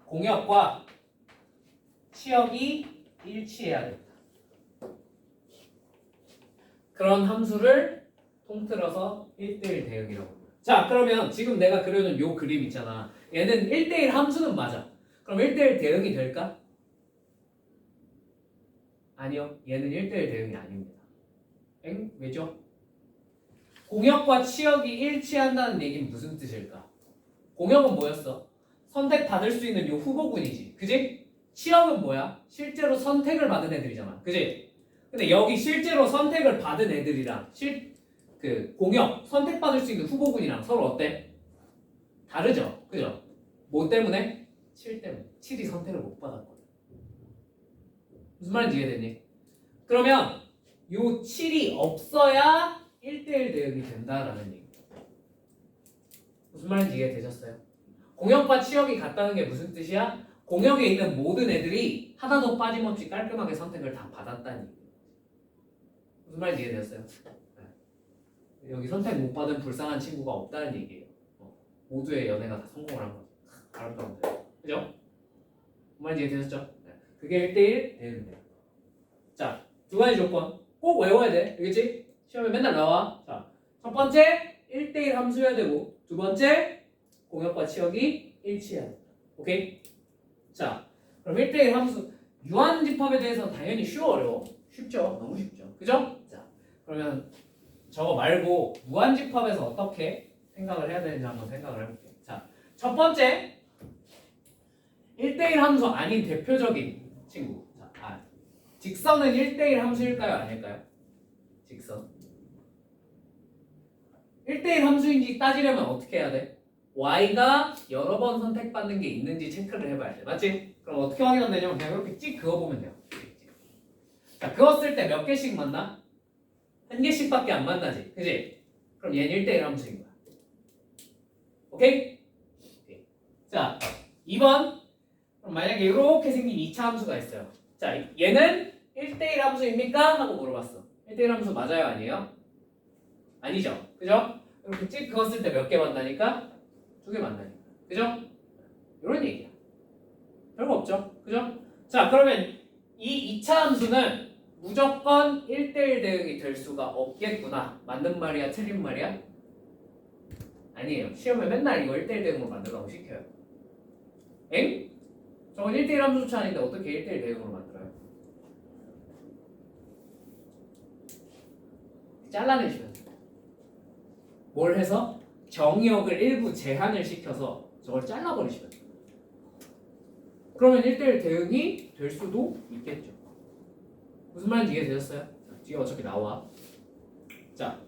공역과 치역이 일치해야 된다. 그런 함수를 통틀어서 1대1 대응이라고 합니다. 자, 그러면 지금 내가 그려놓은 요 그림 있잖아. 얘는 1대1 함수는 맞아. 그럼 1대1 대응이 될까? 아니요. 얘는 1대1 대응이 아닙니다. 엥? 왜죠? 공역과 치역이 일치한다는 얘기는 무슨 뜻일까? 공역은 뭐였어? 선택받을 수 있는 요 후보군이지. 그지? 치역은 뭐야? 실제로 선택을 받은 애들이잖아. 그지? 근데 여기 실제로 선택을 받은 애들이랑 공역, 선택받을 수 있는 후보군이랑 서로 어때? 다르죠? 그죠? 뭐 때문에? 7 때문에. 7이 선택을 못 받았거든. 무슨 말인지 이해되니? 그러면 요 7이 없어야 1대1 대응이 된다라는 얘기예요. 무슨 말인지 이해되셨어요? 공역과 치역이 같다는 게 무슨 뜻이야? 공역에 있는 모든 애들이 하나도 빠짐없이 깔끔하게 선택을 다 받았다는 얘기예요. 무슨 말인지 이해되셨어요? 네. 여기 선택 못 받은 불쌍한 친구가 없다는 얘기예요. 모두의 연애가 다 성공을 한 거죠. 아름다운데. 그죠? 무슨 말인지 이해되셨죠? 네. 그게 1대1 대응입니다. 자, 두 가지 조건 꼭 외워야 돼. 알겠지? 시험에 맨날 나와. 자, 첫 번째 1대1 함수여야 되고, 두 번째 공역과 치역이 일치해야 돼. 오케이? 자, 그럼 1대1 함수 유한집합에 대해서 당연히 쉬워 어려워? 쉽죠? 너무 쉽죠. 그죠? 자, 그러면 저거 말고 무한집합에서 어떻게 생각을 해야 되는지 한번 생각을 해볼게요. 자, 첫 번째 1대1 함수 아닌 대표적인 친구. 자, 직선은 1대1 함수일까요? 아닐까요? 직선 1대1 함수인지 따지려면 어떻게 해야 돼? y가 여러 번 선택받는 게 있는지 체크를 해봐야 돼. 맞지? 그럼 어떻게 확인하면 되냐면 그냥 이렇게 찍 그어보면 돼요. 자, 그었을 때 몇 개씩 만나? 한 개씩밖에 안 만나지. 그지? 그럼 얘는 1대1 함수인 거야. 오케이? 자, 2번. 그럼 만약에 이렇게 생긴 2차 함수가 있어요. 자, 얘는 1대1 함수입니까? 하고 물어봤어. 1대1 함수 맞아요? 아니에요? 아니죠. 그죠? 이렇게 찍 그었을 때 몇 개 만나니까? 2개 만나니까. 그죠? 이런 얘기야. 별거 없죠. 그죠? 자, 그러면 이 2차 함수는 무조건 1대1 대응이 될 수가 없겠구나. 맞는 말이야? 틀린 말이야? 아니에요. 시험에 맨날 이거 1대1 대응으로 만들라고 시켜요. 엥? 저건 1대1 함수조차 아닌데 어떻게 1대1 대응으로 만들어요? 잘라내시면 돼요. 뭘 해서? 정의역을 일부 제한을 시켜서 저걸 잘라버리시면 돼요. 그러면 1대1 대응이 될 수도 있겠죠. 무슨 말인지 이해되셨어요? 뒤에 어차피 나와. 자,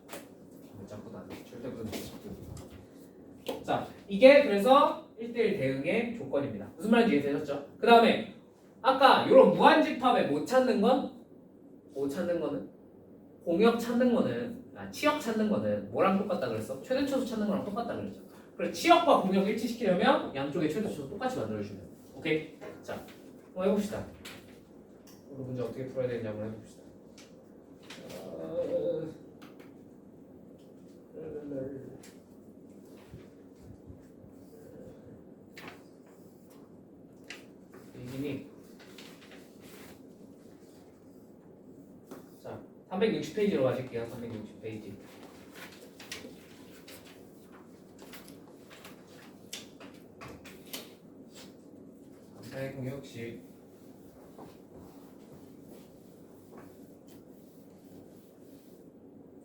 자꾸 나 절대 그런 거 자, 이게 그래서 1대1 대응의 조건입니다. 무슨 말인지 이해되셨죠? 그 다음에 아까 이런 무한집합에 못 찾는 건? 못 찾는 거는? 공역 찾는 거는 치역 찾는 거는 뭐랑 똑같다 그랬어? 최대초수 찾는 거랑 똑같다 그랬죠. 그래서 치역과 공역 일치시키려면 양쪽의 최대초수 똑같이 만들어주시면 돼요. 오케이? 자, 한번 해봅시다. 우리 문제 어떻게 풀어야 되는지 한번 해봅시다. 이미 자 360페이지로 가실게요. 360페이지. 공역식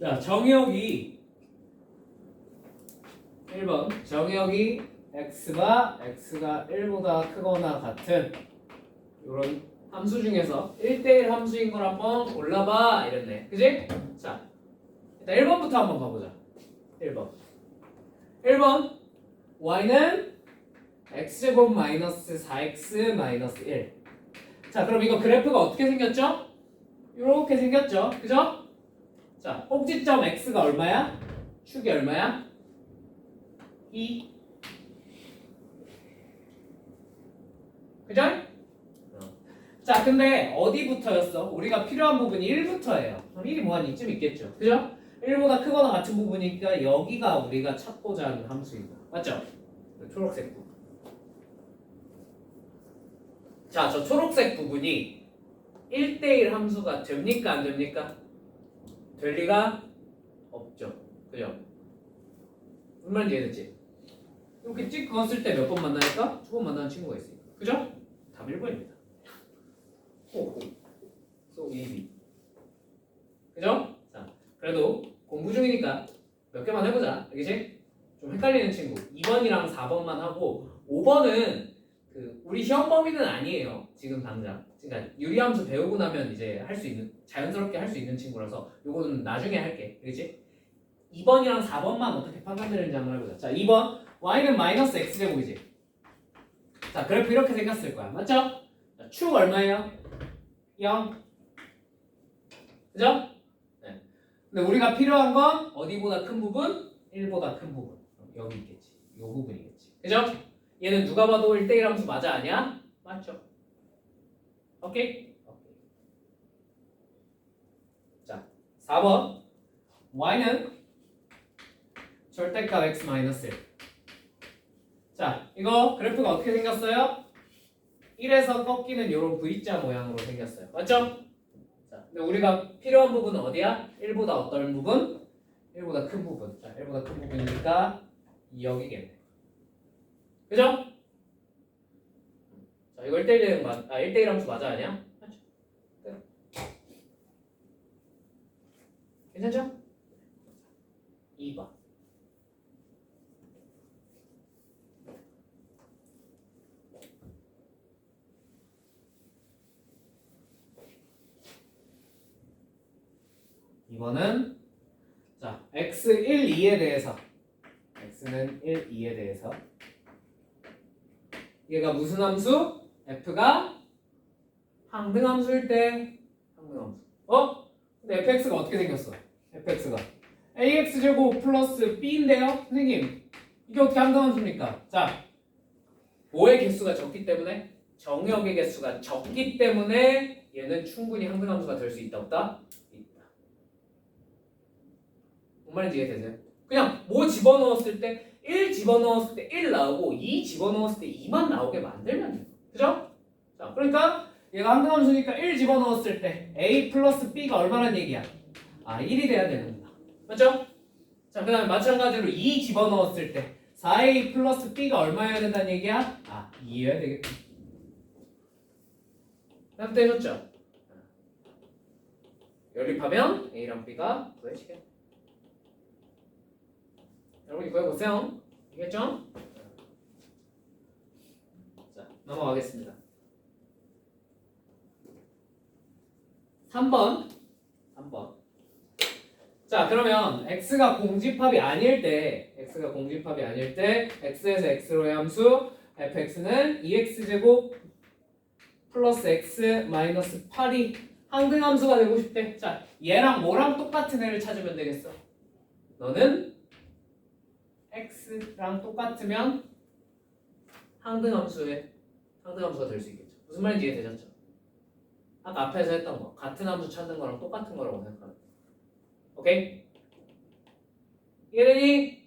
자 정역이 1번 정역이 x가 1보다 크거나 같은 이런 함수 중에서 1대1 함수인 걸 한번 골라봐 이랬네. 그지? 자 일단 1번부터 한번 봐보자. 1번 y는 x제곱 마이너스 4x 마이너스 1. 자, 그럼 이거 그래프가 어떻게 생겼죠? 이렇게 생겼죠, 그죠? 자, 꼭지점 x가 얼마야? 축이 얼마야? 2. 그죠? 자, 근데 어디부터였어? 우리가 필요한 부분이 1부터예요. 그럼 1이 뭐한 이쯤 있겠죠, 그죠? 1보다 크거나 같은 부분이니까 여기가 우리가 찾고자 하는 함수입니다. 맞죠? 초록색 부분. 자, 저 초록색 부분이 1대1 함수가 됩니까? 안 됩니까? 될 리가 없죠. 그죠? 무슨 말인지 이해됐지? 이렇게 찍 그었을 때 몇 번 만나니까? 두 번 만나는 친구가 있으니까. 그죠? 답 1번입니다. 오, so easy. 그죠? 자, 그래도 공부 중이니까 몇 개만 해보자. 알겠지? 좀 헷갈리는 친구 2번이랑 4번만 하고 5번은 그 우리 시험 범위는 아니에요. 지금 당장. 그러니까 유리함수 배우고 나면 이제 할 수 있는 자연스럽게 할 수 있는 친구라서 요거는 나중에 할게. 알겠지? 2번이랑 4번만 어떻게 판단되는지 한번 해보자. 자, 2번 y는 마이너스 x제곱이지. 자, 그래프 이렇게 생겼을 거야. 맞죠? 자, 축 얼마예요? 0. 그죠? 네. 근데 우리가 필요한 건 어디보다 큰 부분? 1보다 큰 부분. 여기 있겠지. 이 부분이겠지. 그죠? 얘는 누가 봐도 1대1 함수 맞아 아니야? 맞죠? 오케이? 오케이. 자, 4번 y는 절대값 x 마이너스 1. 자, 이거 그래프가 어떻게 생겼어요? 1에서 꺾이는 이런 V자 모양으로 생겼어요. 맞죠? 자, 근데 우리가 필요한 부분은 어디야? 1보다 어떤 부분? 1보다 큰 부분. 자, 1보다 큰 부분이니까 여기겠네. 그죠? 자, 이거 1대1 함수 맞아 아니야? 맞죠? 끝. 괜찮죠? 2번. 이번은 자 x 1, 2에 대해서 x는 1, 2에 대해서 얘가 무슨 함수? f가 항등함수일 때 항등함수. 근데 fx가 어떻게 생겼어? fx가 ax제곱 플러스 b인데요? 선생님 이게 어떻게 항등함수입니까? 자 5의 개수가 적기 때문에 정역의 개수가 적기 때문에 얘는 충분히 항등함수가 될 수 있다 없다? 뭔 말인지 이해되세요? 그냥 뭐 집어넣었을 때 1 집어넣었을 때 1 나오고 2 집어넣었을 때 2만 나오게 만들면 돼요. 그죠? 자, 그러니까 얘가 항등함수니까 1 집어넣었을 때 a 플러스 b가 얼마란 얘기야? 1이 돼야 되는구나. 맞죠? 자, 그 다음에 마찬가지로 2 집어넣었을 때 4a 플러스 b가 얼마여야 된다는 얘기야? 2여야 되겠다. 되셨죠? 연립하면 a랑 b가 구해지겠다. 여러분 이거 해보세요. 알겠죠? 자, 넘어가겠습니다. 3번. 자, 그러면 x가 공집합이 아닐 때 x에서 x로의 함수 fx는 2x제곱 플러스 x 마이너스 8이 항등함수가 되고 싶대. 자, 얘랑 뭐랑 똑같은 애를 찾으면 되겠어. 너는 x랑 똑같으면 항등함수가 될 수 있겠죠. 무슨 말인지 이해되셨죠? 아까 앞에서 했던 거 같은 함수 찾는 거랑 똑같은 거라고 생각하면 돼요. 오케이? 이해되니?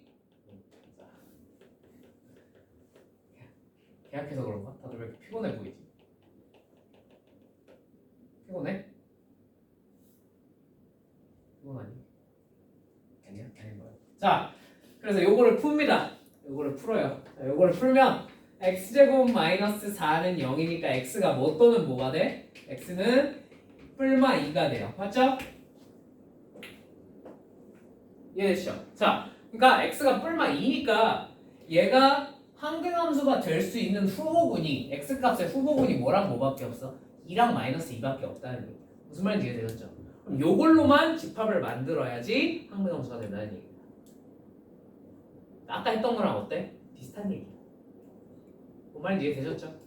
계약해서 그런가? 다들 왜 이렇게 피곤해 보이지? 피곤해? 피곤하니? 아니야? 아닌 거야. 자, 그래서 요거를 풉니다. 요거를 풀어요. 자, 요거를 풀면 x제곱 마이너스 4는 0이니까 x가 뭐 또는 뭐가 돼? x는 뿔마 2가 돼요. 맞죠? 이해되시죠? 자, 그러니까 x가 뿔마 2니까 얘가 항등함수가 될 수 있는 후보군이 x값의 후보군이 뭐랑 뭐밖에 없어? 2랑 마이너스 2밖에 없다는 얘기예요. 무슨 말인지 이해되셨죠? 그럼 요걸로만 집합을 만들어야지 항등함수가 된다는 얘기예요. 아까 했던 거랑 어때? 비슷한 얘기야. 뭔 말인지 이해되셨죠?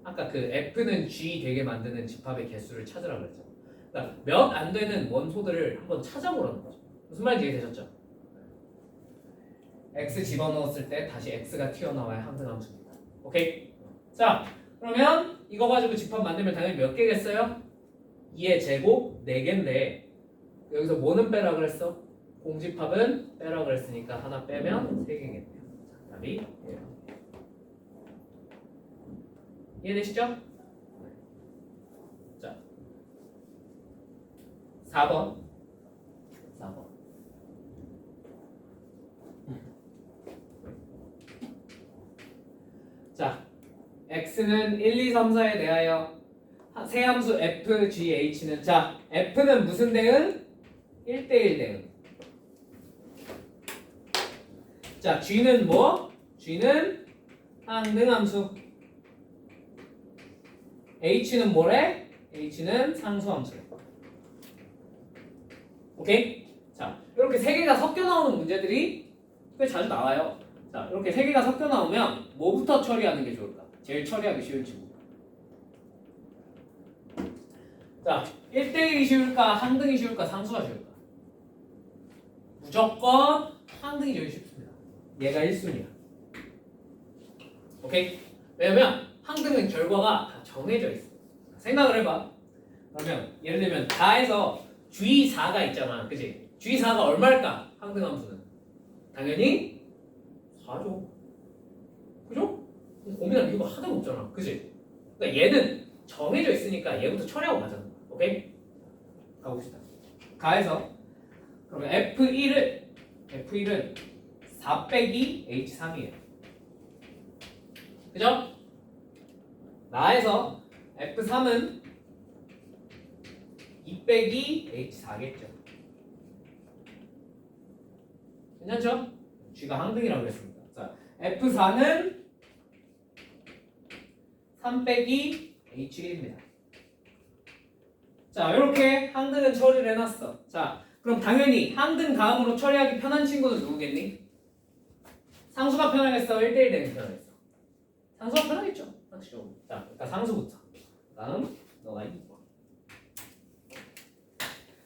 아까 그 F는 G 되게 만드는 집합의 개수를 찾으라고 그랬죠. 그러니까 몇 안 되는 원소들을 한번 찾아보라는 거죠. 무슨 말인지 이해되셨죠? X 집어넣었을 때 다시 X가 튀어나와야 항등함수입니다. 오케이? 자, 그러면 이거 가지고 집합 만들면 당연히 몇 개겠어요? 2의 제곱 4개인데 여기서 뭐는 빼라 그랬어? 공집합은 빼라 그랬으니까 하나 빼면 3개겠네요. 답이 예요. 이해되시죠? 자, 4번. 자, x는 1, 2, 3, 4에 대하여 세함수 f, g, h는 자, f는 무슨 대응? 1대1 대응. 자, g는 뭐? g는 항등함수. h는 뭐래? h는 상수함수래. 오케이? 자, 이렇게 세 개가 섞여 나오는 문제들이 꽤 자주 나와요. 자, 이렇게 세 개가 섞여 나오면 뭐부터 처리하는 게 좋을까? 제일 처리하기 쉬운 친구. 자, 1대1이 쉬울까? 항등이 쉬울까? 상수가 쉬울까? 무조건 항등이 제일 쉽습니다. 얘가 1순위야. 오케이? 왜냐면 항등은 결과가 다 정해져 있어. 생각을 해봐. 그러면 예를 들면 다에서 G4가 있잖아. 그치? G4가 얼마일까? 항등함수는. 당연히 4죠. 그죠? 고민할 이유가 하나도 없잖아. 그치? 그러니까 얘는 정해져 있으니까 얘부터 처리하고 가자는 거야. 오케이? 가봅시다. 가에서 그러면 F1은 4 빼기 H3이에요. 그죠? 나에서 F3은 2 빼기 H4겠죠. 괜찮죠? G가 항등이라고 했습니다. 자, F4는 3 빼기 H1입니다. 자, 이렇게 항등은 처리를 해놨어. 자, 그럼 당연히 항등 다음으로 처리하기 편한 친구는 누구겠니? 상수가 편하겠어? 1대1 대응이 편하겠어? 상수가 편하겠죠? 상식적으로. 자, 그러니까 상수부터. 다음 너가 2번.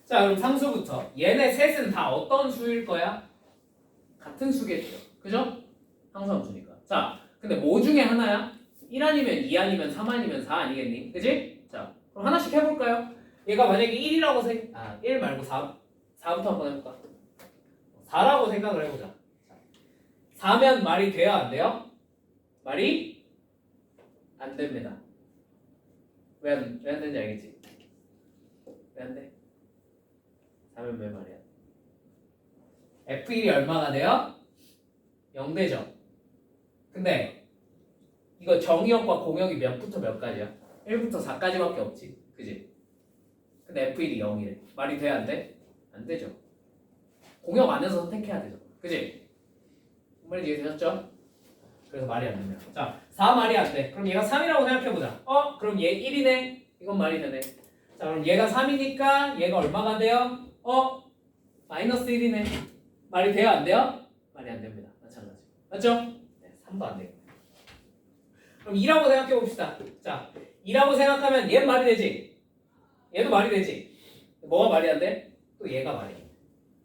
자, 그럼 상수부터. 얘네 셋은 다 어떤 수일 거야? 같은 수겠죠. 그죠? 상수함수니까. 자, 근데 뭐 중에 하나야? 1 아니면 2 아니면 3 아니면 4 아니겠니? 그지? 자, 그럼 하나씩 해볼까요? 얘가 만약에 1이라고 1 말고 4부터 한번 해볼까? 4라고 생각을 해보자. 4면 말이 돼요? 안 돼요? 말이 안 됩니다. 왜 안 되는지 알겠지? 왜 안 돼? 4면 왜 말이야? F1이 얼마가 돼요? 0되죠? 근데 이거 정의역과 공역이 몇부터 몇까지야? 1부터 4까지밖에 없지. 그지? 근데 F1이 0이래. 말이 돼? 안 돼? 안 되죠. 공역 안에서 선택해야 되죠. 그지? 말이 이해되셨죠? 그래서 말이 안 됩니다. 자, 4 말이 안 돼. 그럼 얘가 3이라고 생각해보자. 그럼 얘 1이네. 이건 말이 되네. 자, 그럼 얘가 3이니까 얘가 얼마가 돼요? 마이너스 1이네. 말이 돼요? 안 돼요? 말이 안 됩니다. 마찬가지. 맞죠? 네, 3도 안 돼요. 그럼 2라고 생각해봅시다. 자, 2라고 생각하면 얘는 말이 되지? 얘도 말이 되지? 뭐가 말이 안 돼? 또 얘가 말이 안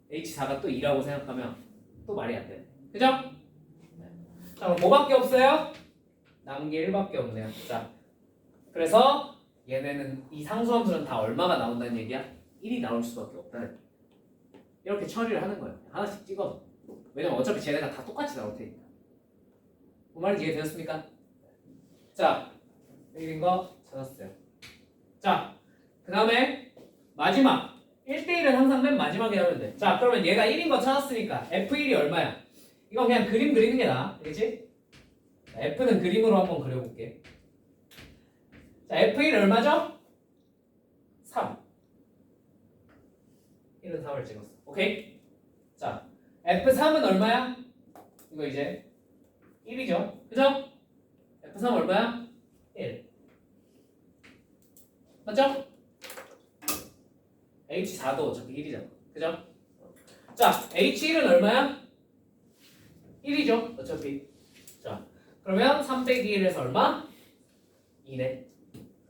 돼. H4가 또 2라고 생각하면 또 말이 안 돼. 그죠? 네. 자, 그럼 뭐밖에 없어요? 남은 게 1밖에 없네요. 자, 그래서 얘네는 이 상수함수는 다 얼마가 나온다는 얘기야? 1이 나올 수밖에 없다는 얘기야. 이렇게 처리를 하는 거예요. 하나씩 찍어서. 왜냐면 어차피 쟤네가 다 똑같이 나올 테니까. 그 말인지 이해되셨습니까? 자, 이긴 거 찾았어요. 자, 그 다음에 마지막 1대1은 항상 맨 마지막에 하면 돼. 자, 그러면 얘가 1인 거 찾았으니까 F1이 얼마야? 이건 그냥 그림 그리는 게 나아. 그렇지? F는 그림으로 한번 그려볼게. 자, F1 얼마죠? 3. 1은 3을 찍었어. 오케이? 자, F3은 얼마야? 이거 이제 1이죠? 그죠? F3 얼마야? 1. 맞죠? H4도 어차피 1이잖아. 그죠? 자, H1은 얼마야? 1이죠? 어차피. 자, 그러면 3 빼기 1에서 얼마? 2네.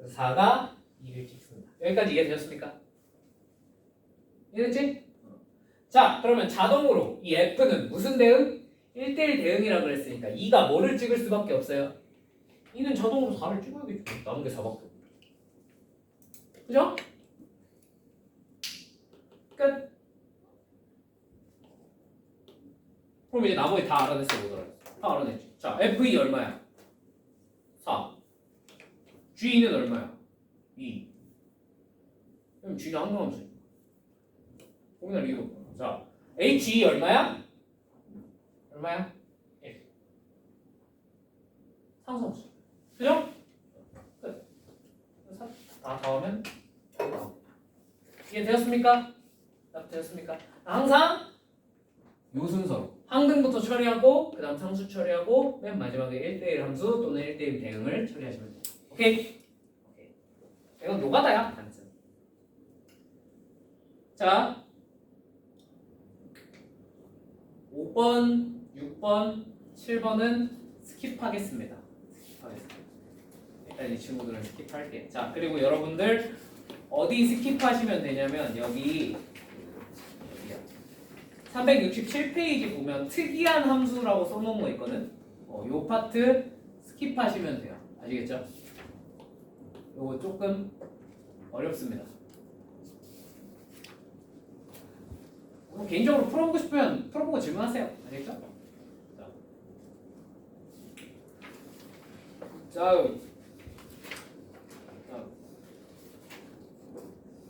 4가 2를 찍습니다. 여기까지 이해되셨습니까? 이해됐지? 자, 그러면 자동으로 이 F는 무슨 대응? 1대1 대응이라고 그랬으니까 2가 뭐를 찍을 수밖에 없어요? 2는 자동으로 4를 찍어야겠죠. 남은 게 4밖에 없죠. 그죠? 끝. 그럼 이제 나머지 다 알아냈어, 못 알아냈어? 다 알아냈지. 자, F2 얼마야? 4. G는 얼마야? 2. 그럼 G는 항상함수. 고민할 이유가 없구나. 자, HE 얼마야? 얼마야? 1. 상수함수. 그죠? 끝. 다 더하면 이해 되었습니까? 되었습니까? 항상 요 순서로 항등부터 처리하고 그 다음 상수 처리하고 맨 마지막에 1대1 함수 또는 1대1 대응을 처리하시면 돼요. 오케이? 이건 노가다야. 단순. 자 5번, 6번, 7번은 스킵하겠습니다. 일단 이 친구들은 스킵할게. 자, 그리고 여러분들 어디 스킵하시면 되냐면 여기야. 367페이지 보면 특이한 함수라고 써놓은 거 있거든. 요 파트 스킵하시면 돼요. 아시겠죠? 요거 조금 어렵습니다. 개인적으로 풀어보고 싶으면 풀어보고 질문하세요. 아시겠죠?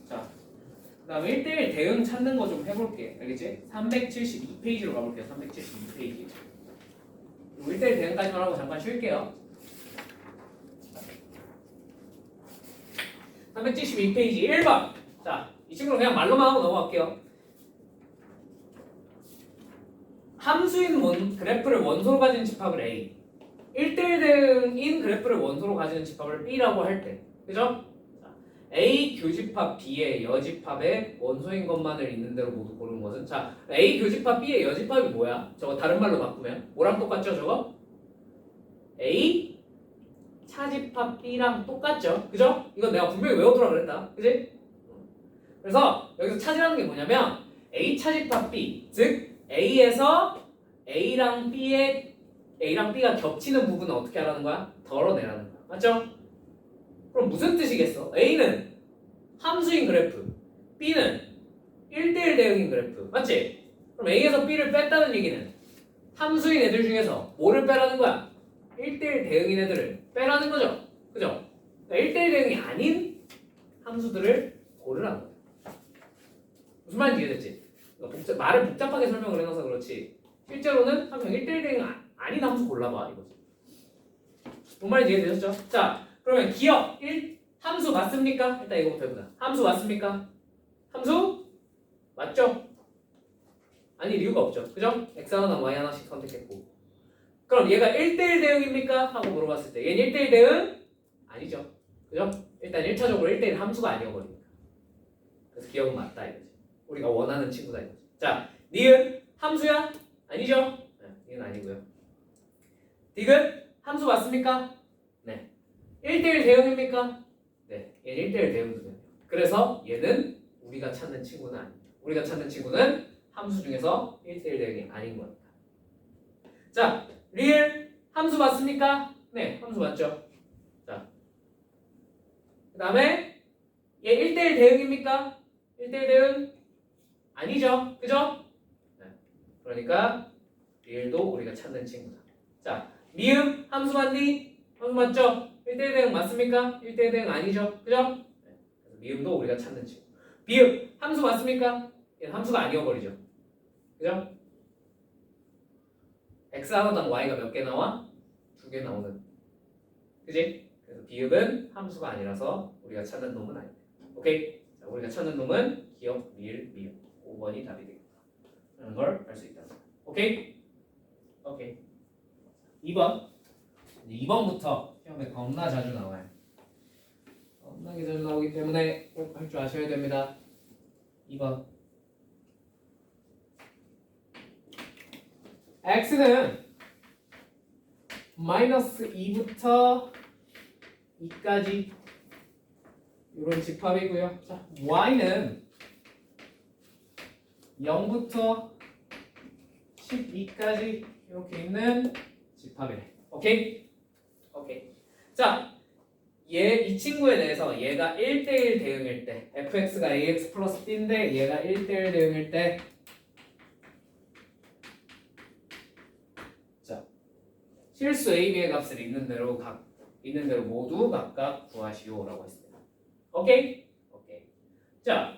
자, 그 다음에 1대1 대응 찾는 거 좀 해볼게. 알겠지? 372페이지로 가볼게요. 372페이지. 1대1 대응까지만 하고 잠깐 쉴게요. 372페이지 1번. 자, 이 친구는 그냥 말로만 하고 넘어갈게요. 함수인 그래프를 원소로 가지는 집합을 A, 1대1 대응인 그래프를 원소로 가지는 집합을 B라고 할 때, 그죠? 자, A 교집합 B의 여집합에 원소인 것만을 있는 대로 모두 고르는 것은, 자, A 교집합 B의 여집합이 뭐야? 저거 다른 말로 바꾸면 뭐랑 똑같죠? 저거? A 차집합 B랑 똑같죠? 그죠? 이건 내가 분명히 외워두라 그랬다. 그지? 그래서 여기서 찾으라는 게 뭐냐면 A 차집합 B, 즉 A에서 A랑 B가 겹치는 부분은 어떻게 하라는 거야? 덜어내라는 거야. 맞죠? 그럼 무슨 뜻이겠어? A는 함수인 그래프, B는 1대1 대응인 그래프. 맞지? 그럼 A에서 B를 뺐다는 얘기는 함수인 애들 중에서 뭐를 빼라는 거야? 1대1 대응인 애들을 빼라는 거죠. 그죠? 그러니까 1대1 대응이 아닌 함수들을 고르라는 거야. 무슨 말인지 이해됐지? 말을 복잡하게 설명을 해놔서 그렇지 실제로는 한 명 1대1 대응이 아닌 함수 골라봐 이거지. 뭔 말인지 이해되셨죠? 자, 그러면 기억 1 함수 맞습니까? 일단 이거부터 해보자. 함수 맞습니까? 함수? 맞죠? 아닐 이유가 없죠. 그죠? x 하나당 y 하나씩 선택했고 그럼 얘가 1대1 대응입니까? 하고 물어봤을 때 얘는 1대1 대응? 아니죠. 그죠? 일단 1차적으로 1대1 함수가 아니어버리니까 그래서 기억은 맞다 이거지. 우리가 원하는 친구다 이거지. 자, 니은 함수야? 아니죠? 네, 니은 아니고요. 디귿 함수 맞습니까? 네. 1대1 대응입니까? 네. 얘는 1대1 대응이거든요. 그래서 얘는 우리가 찾는 친구는 아닙니다. 우리가 찾는 친구는 함수 중에서 1대1 대응이 아닌 겁니다. 자, 리을 함수 맞습니까? 네, 함수 맞죠? 자, 그 다음에 얘 1대1 대응입니까? 1대1 대응? 아니죠. 그죠? 네. 그러니까 리을도 우리가 찾는 친구다. 자, 미음 함수 맞니? 함수 맞죠? 1대1 대응 맞습니까? 1대1 대응 아니죠. 그죠? 네. 그래서 미음도 우리가 찾는 친구. 비음 함수 맞습니까? 얘는 함수가 아니어버리죠. 그죠? x 하나당 y가 몇 개 나와? 2개 나오는. 그지? 그래서 비읍은 함수가 아니라서 우리가 찾는 놈은 아닙니다. 오케이? 자, 우리가 찾는 놈은 기억, 리을, 미음. 5번이 답이 되겠다. 라는 걸 알 수 있다. 오케이? 오케이. 2번. 2번부터 시험에 겁나 자주 나와요. 겁나게 자주 나오기 때문에 꼭 할 줄 아셔야 됩니다. 2번. x는 마이너스 2부터 2까지 이런 집합이고요. 자, y는 0부터 12까지 이렇게 있는 집합이래. 오케이? 오케이. 자, 이 친구에 대해서 얘가 1대1 대응일 때 fx가 ax 플러스 b인데 얘가 1대1 대응일 때 자, 실수 a, b의 값을 있는 대로 모두 각각 구하시오라고 했습니다. 오케이? 오케이. 자,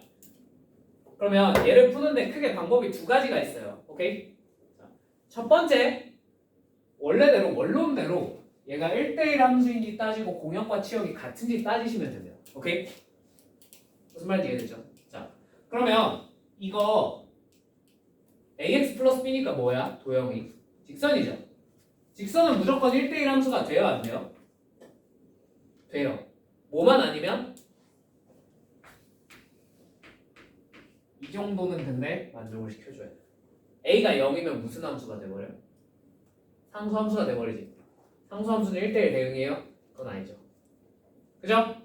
그러면 얘를 푸는데 크게 방법이 두 가지가 있어요. 오케이? 자, 첫 번째, 원래대로 원론대로 얘가 1대1 함수인지 따지고 공역과 치역이 같은지 따지시면 됩니다. 오케이? 무슨 말인지 이해되죠? 자, 그러면 이거 ax 플러스 b니까 뭐야? 도형이 직선이죠? 직선은 무조건 1대1 함수가 돼요? 안 돼요? 돼요. 뭐만 아니면 이 정도는 근데 만족을 시켜줘야 돼. a가 0이면 무슨 함수가 돼버려? 상수 함수가 돼버리지. 상수 함수는 1대1 대응이에요? 그건 아니죠. 그죠?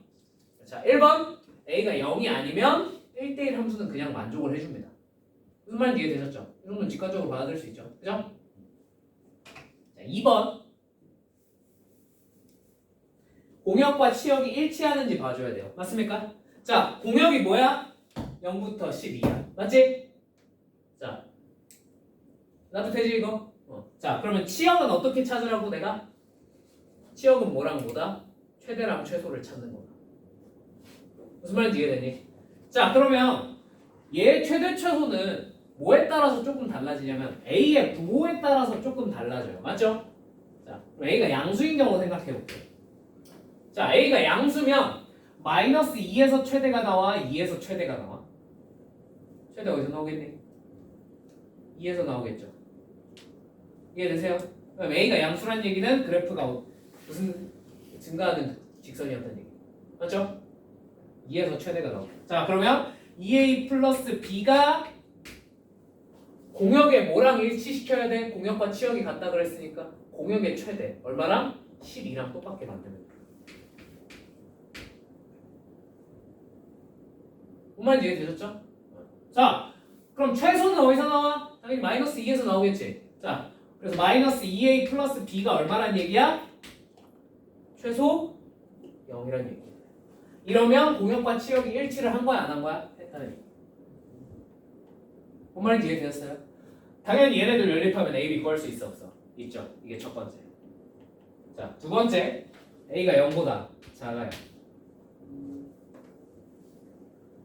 자, 1번 a가 0이 아니면 1대1 함수는 그냥 만족을 해줍니다. 무슨 말인지 이해되셨죠? 이 정도는 직관적으로 받아들일 수 있죠. 그죠? 자, 2번 공역과 치역이 일치하는지 봐줘야 돼요. 맞습니까? 자, 공역이 뭐야? 0부터 12야. 맞지? 자, 나도 되지 이거? 자, 그러면 치역은 어떻게 찾으라고 내가? 치역은 뭐랑 뭐다? 최대랑 최소를 찾는 거다. 무슨 말인지 이해되니? 자, 그러면 얘의 최대 최소는 뭐에 따라서 조금 달라지냐면 A의 부호에 따라서 조금 달라져요. 맞죠? 자, 그럼 A가 양수인 경우 생각해 볼게요. 자, A가 양수면 마이너스 2에서 최대가 나와, 2에서 최대가 나와? 최대 어디서 나오겠니? 2에서 나오겠죠. 이해되세요? 그럼 A가 양수란 얘기는 그래프가 무슨 증가하는 직선이었다는 얘기. 맞죠? 2에서 최대가 나오고. 자, 그러면 2a 플러스 b가 공역에 뭐랑 일치시켜야 돼? 공역과 치역이 같다 그랬으니까 공역의 최대 얼마랑? 12랑 똑같게 만들면 돼. 뭔 말인지 이해되셨죠? 자, 그럼 최소는 어디서 나와? 당연히 마이너스 2에서 나오겠지. 자, 그래서 마이너스 2a 플러스 b가 얼마란 얘기야? 최소 0이란 얘기야. 이러면 공역과 치역이 일치를 한 거야 안 한 거야? 했다는 얘기. 뭔 말인지 이해되셨어요? 당연히 얘네들 연립하면 a, b 구할 수 있어 없어? 있죠. 이게 첫 번째. 자, 두 번째 a가 0보다 작아요.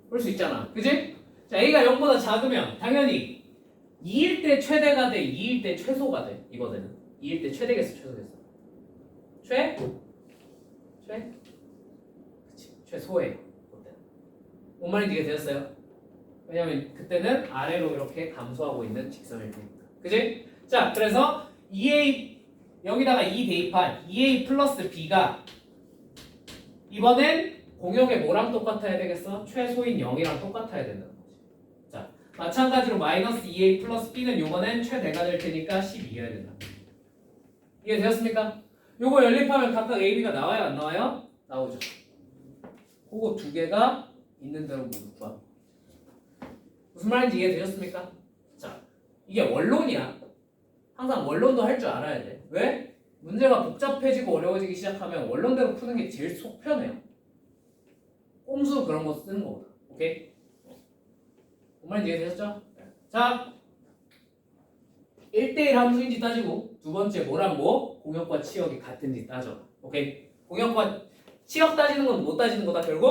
볼 수 있잖아. 그지? 자, a가 0보다 작으면 당연히 2일 때 최대가 돼, 2일 때 최소가 돼. 이거는 2일 때 최대겠어, 최소겠어. 그치, 최소예요. 그때는. 뭔 말인지 이해되셨어요? 왜냐면 그때는 아래로 이렇게 감소하고 있는 직선일 테니까. 그지? 자, 그래서 2a 여기다가 2 대입한 2a 플러스 b가 이번엔 공역에 뭐랑 똑같아야 되겠어? 최소인 0이랑 똑같아야 된다는 거지. 자, 마찬가지로 마이너스 2a 플러스 b는 요번엔 최대가 될 테니까 12여야 된다. 이해되셨습니까? 요거 연립하면 각각 a, b가 나와요? 안 나와요? 나오죠. 그거 두 개가 있는 대로 모두 구하는 거. 무슨 말인지 이해되셨습니까? 자, 이게 원론이야. 항상 원론도 할 줄 알아야 돼. 왜? 문제가 복잡해지고 어려워지기 시작하면 원론대로 푸는 게 제일 속 편해요. 꼼수 그런 거 쓰는 거보다. 오케이? 뭔 말인지 이해되셨죠? 자, 1대1 함수인지 따지고 두 번째 뭐랑 뭐? 공역과 치역이 같은지 따져. 오케이? 공역과 치역 따지는 건 못 따지는 거다. 결국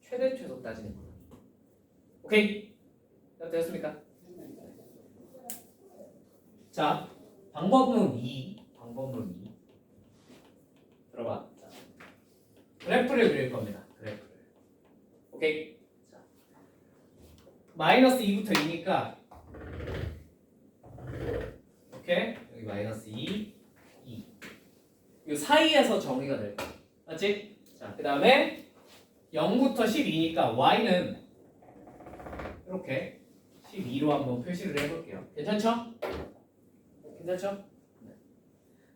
최대 최소 따지는 거다. 오케이? 됐습니까? 자, 방법론 2. 들어봐. 자, 그래프를 그릴 겁니다. 그래프를. 오케이? 자, 마이너스 2부터 2니까 오케이? 여기 마이너스 2, 2. 이 사이에서 정의가 될 거야. 맞지? 자, 그 다음에 0부터 12니까 y는 이렇게 12로 한번 표시를 해볼게요. 괜찮죠? 괜찮죠? 네.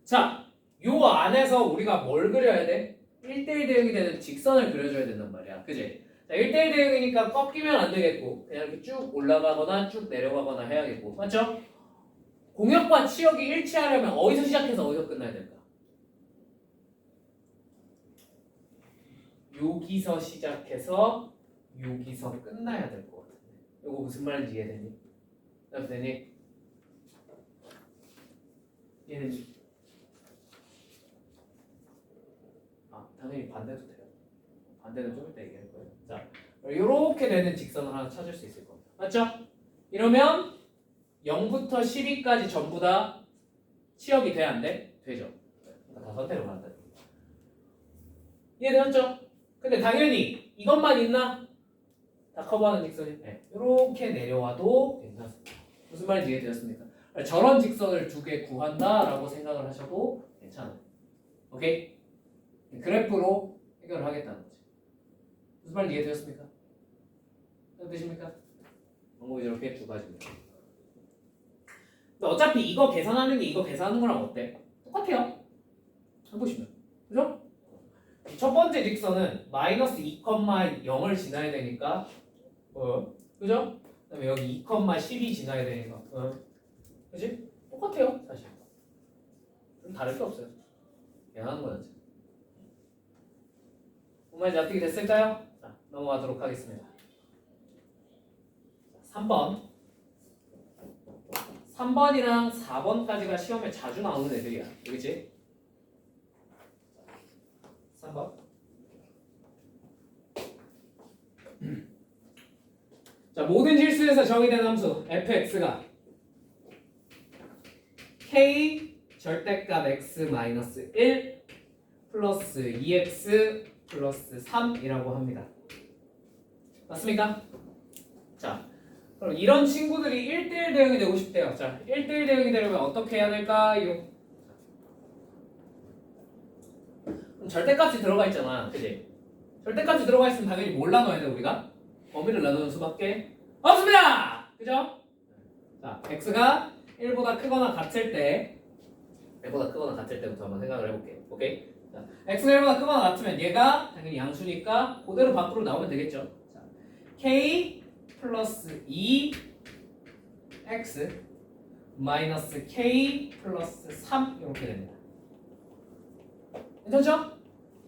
자, 요 안에서 우리가 뭘 그려야 돼? 1대1 대응이 되는 직선을 그려줘야 된단 말이야. 그지? 자, 1대1 대응이니까 꺾이면 안 되겠고 그냥 이렇게 쭉 올라가거나 쭉 내려가거나 해야겠고 맞죠? 공역과 치역이 일치하려면 어디서 시작해서 어디서 끝나야 될까? 여기서 시작해서 여기서 끝나야 될 것 같은데 이거 무슨 말인지 이해되니? 되니? 이해되니? 아 당연히 반대도 돼요. 반대는 좀 이따 얘기할 거예요. 자, 이렇게 되는 직선을 하나 찾을 수 있을 겁니다. 맞죠? 이러면 0부터 12까지 전부 다 치역이 돼? 안 돼? 되죠. 다 선택을 받는다. 이해되었죠? 근데 당연히 이것만 있나? 다 커버하는 직선이 네. 이렇게 내려와도 괜찮습니다. 무슨 말인지 이해되었습니까? 저런 직선을 두 개 구한다라고 생각을 하셔도 괜찮아요. 오케이? 그래프로 해결을 하겠다는 거지. 무슨 말인지 이해되었습니까? 되십니까? 방법이 이렇게 두 가지입니다. 근데 어차피 이거 계산하는 게 이거 계산하는 거랑 어때? 똑같아요. 해보시면. 그죠? 첫 번째 직선은 마이너스 2,0을 지나야 되니까 그죠? 그 다음에 여기 2,10이 지나야 되니까 그지? 똑같아요 사실. 좀 다를 게 없어요. 계산하는 거지. 정말 이제 어떻게 됐을까요? 자, 넘어가도록 하겠습니다. 3번 3번이랑 4번까지가 시험에 자주 나오는 애들이야. 그렇지? 3번. 자, 모든 실수에서 정의된 함수 fx가 k 절대값 x-1 플러스 2x 플러스 3이라고 합니다. 맞습니까? 자, 그럼 이런 친구들이 1대1 대응이 되고 싶대요. 자, 1대1 대응이 되려면 어떻게 해야 될까요? 그럼 절대값이 들어가 있잖아. 그지? 절대값이 들어가 있으면 당연히 뭘 나눠야 돼, 우리가? 범위를 나누는 수밖에 없습니다! 그죠? 자, x가 1보다 크거나 같을 때 1보다 크거나 같을 때부터 한번 생각을 해볼게. 오케이? 자, x가 1보다 크거나 같으면 얘가 당연히 양수니까 그대로 밖으로 나오면 되겠죠. 자, k 플러스 2x 마이너스 k 플러스 3 이렇게 됩니다. 괜찮죠?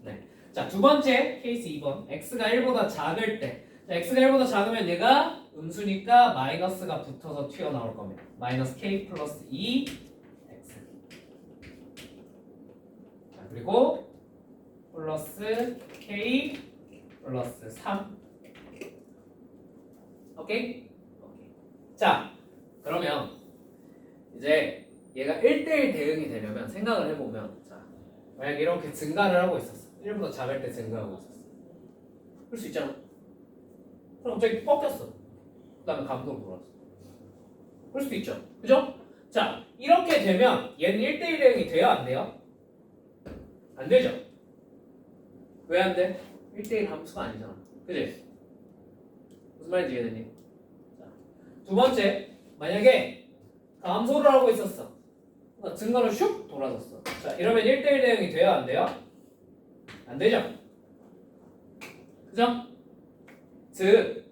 네. 자, 두 번째 케이스 2번 x가 1보다 작을 때 자, x가 1보다 작으면 얘가 음수니까 마이너스가 붙어서 튀어나올 겁니다. 마이너스 k 플러스 2x 자, 그리고 플러스 k 플러스 3 오케이? 자, 그러면 이제 얘가 1대1 대응이 되려면 생각을 해보면 자, 만약 이렇게 증가를 하고 있었어. 1보다 작을 때 증가하고 있었어. 그럴 수 있잖아. 그럼 갑자기 꺾였어. 그 다음에 감도로 돌아왔어. 그럴 수도 있죠. 그죠? 자, 이렇게 되면 얘는 1대1 대응이 돼요? 안 돼요? 안 되죠? 왜 안 돼? 1대1 함수가 아니잖아. 그지? 무슨 말인지 이해되니? 자, 두 번째, 만약에 감소를 하고 있었어. 증가로 슉 돌아섰어. 자, 이러면 1대1 대응이 돼요? 안 돼요? 안 되죠? 그죠? 즉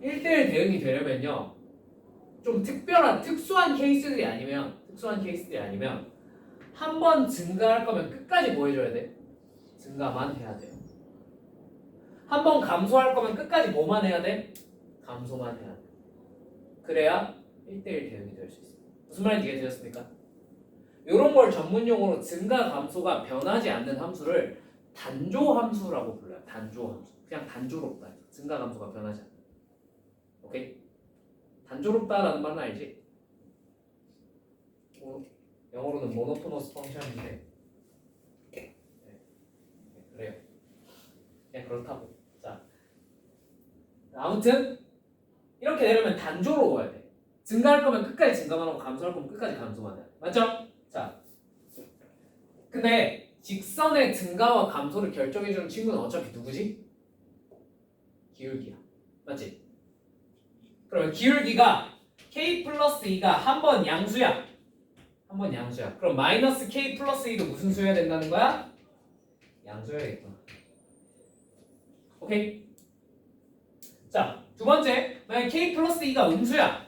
1대1 대응이 되려면요 좀 특수한 케이스들이 아니면 한 번 증가할 거면 끝까지 뭐 해줘야 돼? 증가만 해야 돼요. 한 번 감소할 거면 끝까지 뭐만 해야 돼? 감소만 해야 돼. 그래야 1대1 대응이 될 수 있어요. 무슨 말인지 이해되셨습니까? 이런 걸 전문용어로 증가 감소가 변하지 않는 함수를 단조 함수라고 불러요. 단조 함수. 그냥 단조롭다. 증가 감소가 변하지 않는. 오케이? 단조롭다라는 말은 알지? 영어로는 모노토너스 펑션인데 네. 그래요. 그냥 그렇다고. 자, 아무튼 이렇게 되려면 단조로워야 돼. 증가할 거면 끝까지 증가만 하고 감소할 거면 끝까지 감소만 해야 돼. 맞죠? 자, 근데 직선의 증가와 감소를 결정해주는 친구는 어차피 누구지? 기울기야. 맞지? 그러면 기울기가 k 플러스 2가 한 번 양수야. 한 번 양수야. 그럼 마이너스 k 플러스 2도 무슨 수여야 된다는 거야? 양수여야겠구나. 오케이? 자, 두 번째, 만약 k 플러스 2가 음수야.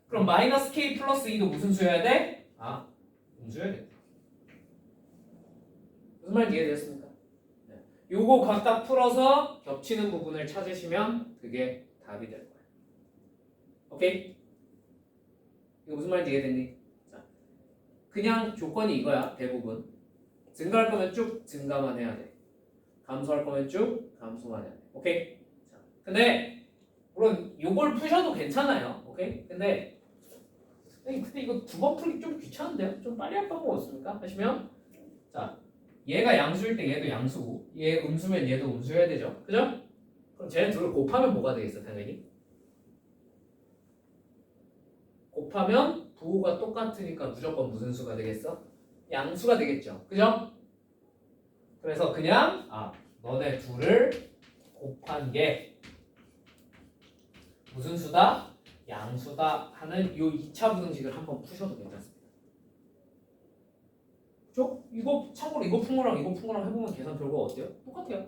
그럼 마이너스 k 플러스 2도 무슨 수여야 돼? 아, 음수여야 돼. 무슨 말인지 이해되셨습니까? 네. 요거 각각 풀어서 겹치는 부분을 찾으시면 그게 답이 될 거예요. 오케이? 이거 무슨 말인지 이해됐니? 자, 그냥 조건이 이거야, 대부분. 증가할 거면 쭉 증가만 해야 돼. 감소할 거면 쭉 감소만 해야 돼. 오케이? 자, 근데 물론 요걸 푸셔도 괜찮아요. 오케이? 근데 이거 두 번 풀기 좀 귀찮은데요? 좀 빨리 할 방법 없습니까? 하시면 자, 얘가 양수일 때 얘도 양수고 얘 음수면 얘도 음수여야 되죠. 그죠? 그럼 쟤네 둘을 곱하면 뭐가 되겠어, 당연히? 곱하면 부호가 똑같으니까 무조건 무슨 수가 되겠어? 양수가 되겠죠. 그죠? 그래서 그냥 너네 둘을 곱한 게 무슨 수다? 양수다 하는 요 2차 부등식을 한번 푸셔도 괜찮습니다. 그죠? 이거 참고로 이거 푼 거랑 이거 푼 거랑 해보면 계산 결과가 어때요? 똑같아요.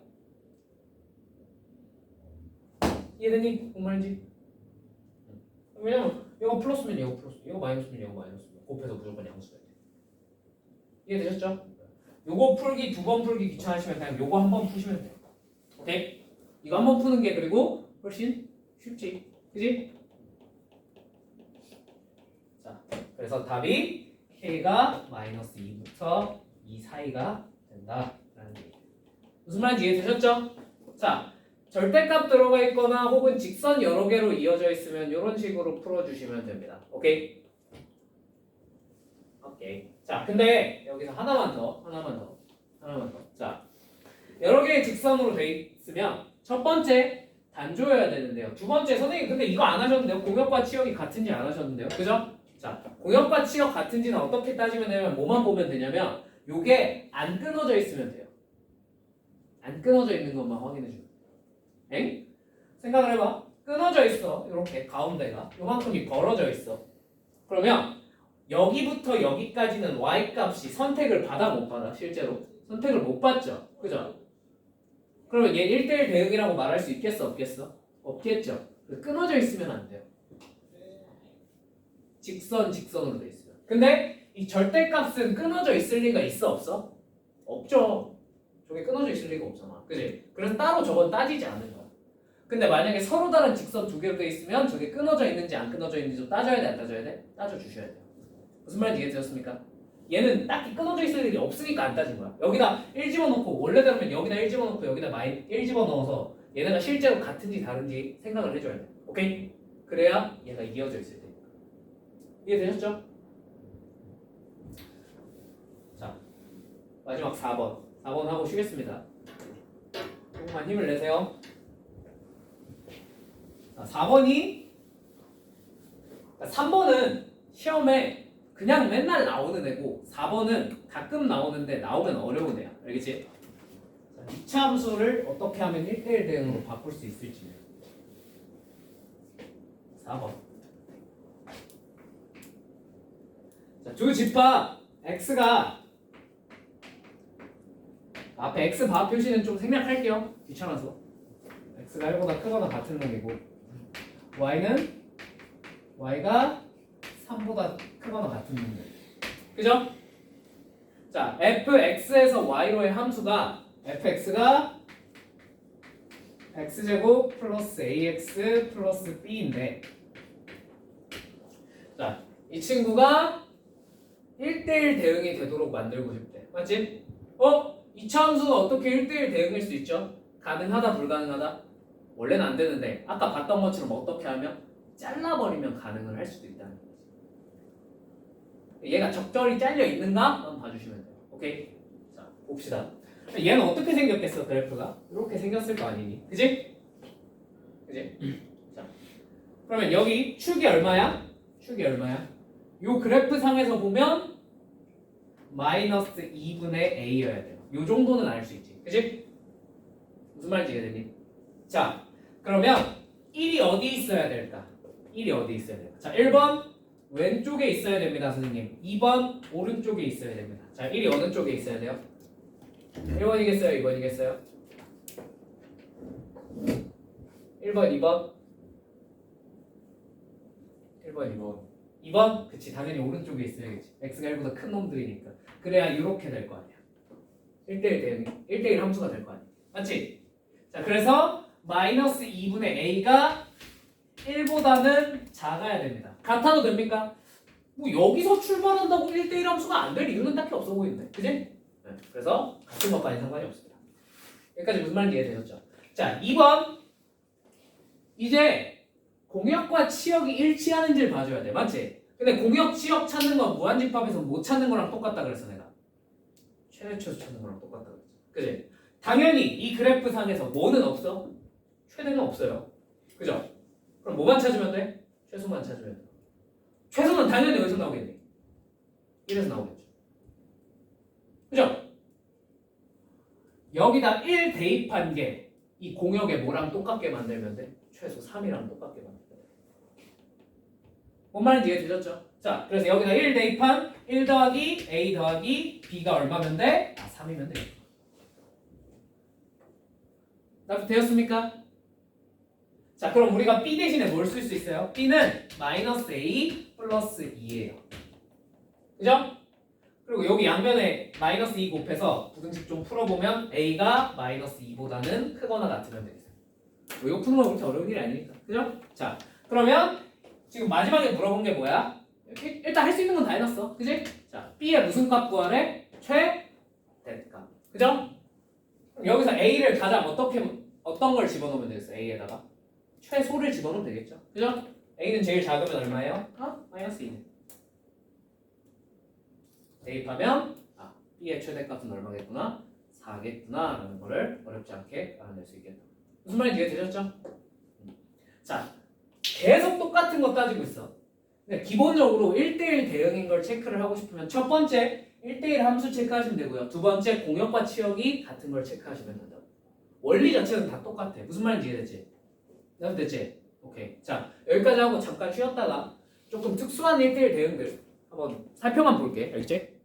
이해되니? 뭔 말인지? 왜냐면 이거 플러스면 이거 플러스, 이거 마이너스면 이거 마이너스면 곱해서 무조건 양수가 돼. 이해되셨죠? 요거 풀기 두 번 풀기 귀찮으시면 그냥 요거 한 번 푸시면 돼요. 오케이? 이거 한 번 푸는 게 그리고 훨씬 쉽지. 그지? 자, 그래서 답이 k가 마이너스 2부터 2 사이가 된다라는 얘기. 무슨 말인지 이해되셨죠? 자, 절대값 들어가 있거나 혹은 직선 여러 개로 이어져 있으면 이런 식으로 풀어주시면 됩니다. 오케이? 오케이. 자, 근데 여기서 하나만 더. 자, 여러 개의 직선으로 돼 있으면 첫 번째 단조여야 되는데요. 두 번째 선생님 근데 이거 안 하셨는데요. 공역과 치역이 같은지 안 하셨는데요. 그죠? 자, 공역과 치역 같은지는 어떻게 따지면 되냐면 뭐만 보면 되냐면 요게 안 끊어져 있으면 돼요. 안 끊어져 있는 것만 확인해 주면 돼요. 엥? 생각을 해봐. 끊어져 있어. 이렇게 가운데가 요만큼이 벌어져 있어. 그러면 여기부터 여기까지는 y값이 선택을 받아 못 받아? 실제로 선택을 못 받죠. 그죠? 그러면 얘 1대1 대응이라고 말할 수 있겠어? 없겠어? 없겠죠. 끊어져 있으면 안 돼요. 직선으로 돼 있어요. 근데 이 절대값은 끊어져 있을 리가 있어? 없어? 없죠. 저게 끊어져 있을 리가 없잖아. 그지? 그래서 따로 저건 따지지 않는 거야. 근데 만약에 서로 다른 직선 두 개로 돼 있으면 저게 끊어져 있는지 안 끊어져 있는지 좀 따져야 돼? 안 따져야 돼? 따져주셔야 돼요. 무슨 말인지 이해되셨습니까? 얘는 딱히 끊어져 있을 일이 없으니까 안 따진 거야. 여기다 1 집어넣고 원래대로면 여기다 1 집어넣고 여기다 마이 1 집어넣어서 얘네가 실제로 같은지 다른지 생각을 해줘야 돼. 오케이? 그래야 얘가 이어져 있을 테니까. 이해되셨죠? 자, 마지막 4번. 4번 하고 쉬겠습니다. 조금만 힘을 내세요. 자, 4번이 3번은 시험에 그냥 맨날 나오는 애고 4번은 가끔 나오는데 나오면 어려운 애야. 알겠지? 자, 2차 함수를 어떻게 하면 1대1 대응으로 바꿀 수 있을지. 4번. 자, 두 집합 x가 앞에 x 바 표시는 좀 생략할게요. 귀찮아서. x가 1보다 크거나 같은 놈이고 y는 y가 3보다 크거나 같은 놈들. 그죠? 자, fx에서 y로의 함수가 fx가 x제곱 플러스 ax 플러스 b인데 자, 이 친구가 1대1 대응이 되도록 만들고 싶대. 맞지? 2차 함수가 어떻게 1대1 대응일 수 있죠? 가능하다 불가능하다? 원래는 안 되는데 아까 봤던 것처럼 어떻게 하면 잘라버리면 가능을 할 수도 있다는 거지. 얘가 적절히 잘려 있는가? 한번 봐주시면 돼요. 오케이? 자, 봅시다. 얘는 어떻게 생겼겠어, 그래프가? 이렇게 생겼을 거 아니니? 그지? 그지? 자, 그러면 여기 축이 얼마야? 축이 얼마야? 요 그래프 상에서 보면 마이너스 2분의 a여야 돼요. 요 정도는 알 수 있지. 그지? 무슨 말인지 이해되니? 자, 그러면 1이 어디 있어야 될까? 1이 어디 있어야 될까? 자, 1번 왼쪽에 있어야 됩니다, 선생님. 2번 오른쪽에 있어야 됩니다. 자, 1이 어느 쪽에 있어야 돼요? 1번이겠어요? 2번이겠어요? 1번, 2번? 1번, 2번. 2번? 그치, 당연히 오른쪽에 있어야겠지. x가 1보다 큰 놈들이니까. 그래야 이렇게 될 거 아니야. 1대1 대응이 1대1 함수가 될 거 아니야. 맞지? 자, 그래서 마이너스 2분의 a가 1보다는 작아야 됩니다. 같아도 됩니까? 뭐 여기서 출발한다고 1대1 함수가 안 될 이유는 딱히 없어 보이는데. 그지? 네. 그래서 같은 것과는 상관이 없습니다. 여기까지 무슨 말인지 이해되셨죠? 자, 2번. 이제 공역과 치역이 일치하는지를 봐줘야 돼. 맞지? 근데 공역, 치역 찾는 건 무한집합에서 못 찾는 거랑 똑같다 그랬어 내가. 최대치에서 찾는 거랑 똑같다 그랬어. 그지? 당연히 이 그래프 상에서 뭐는 없어? 최대는 없어요. 그죠? 그럼 뭐만 찾으면 돼? 최소만 찾으면 돼. 최소는 당연히 어디서 나오겠니? 1에서 나오겠죠. 그죠? 여기다 1 대입한 게 이 공역에 뭐랑 똑같게 만들면 돼? 최소 3이랑 똑같게 만들면 돼. 뭔 말인지 이해되셨죠? 자, 그래서 여기다 1 대입한 1 더하기 a 더하기 b가 얼마면 돼? 3이면 돼. 나도 되었습니까? 자, 그럼 우리가 b 대신에 뭘 쓸 수 있어요? b는 마이너스 a 플러스 2예요. 그죠? 그리고 여기 양변에 마이너스 2 곱해서 부등식 좀 풀어보면 a가 마이너스 2보다는 크거나 같으면 되겠어요. 뭐 이거 푸는 건 그렇게 어려운 일이 아니니까. 그죠? 자, 그러면 지금 마지막에 물어본 게 뭐야? 일단 할 수 있는 건 다 해놨어. 그지? 자, b의 무슨 값 구하래? 최대값. 그죠? 그럼 여기서 a를 가장 어떤 걸 집어넣으면 되겠어? a에다가 최소를 집어넣으면 되겠죠. 그죠? a는 제일 작으면 얼마예요? 마이너스 2네. 대입하면 b의 최대값은 얼마겠구나? 4겠구나 라는 거를 어렵지 않게 알아낼 수 있겠다. 무슨 말인지 이해되셨죠? 자, 계속 똑같은 거 따지고 있어. 근데 기본적으로 1대1 대응인 걸 체크를 하고 싶으면 첫 번째 1대1 함수 체크하시면 되고요. 두 번째 공역과 치역이 같은 걸 체크하시면 된다고. 원리 자체는 다 똑같아. 무슨 말인지 이해됐지? 나도 됐지? 오케이. 자, 여기까지 하고 잠깐 쉬었다가 조금 특수한 1대1 대응들 한번 살펴만 볼게. 알겠지?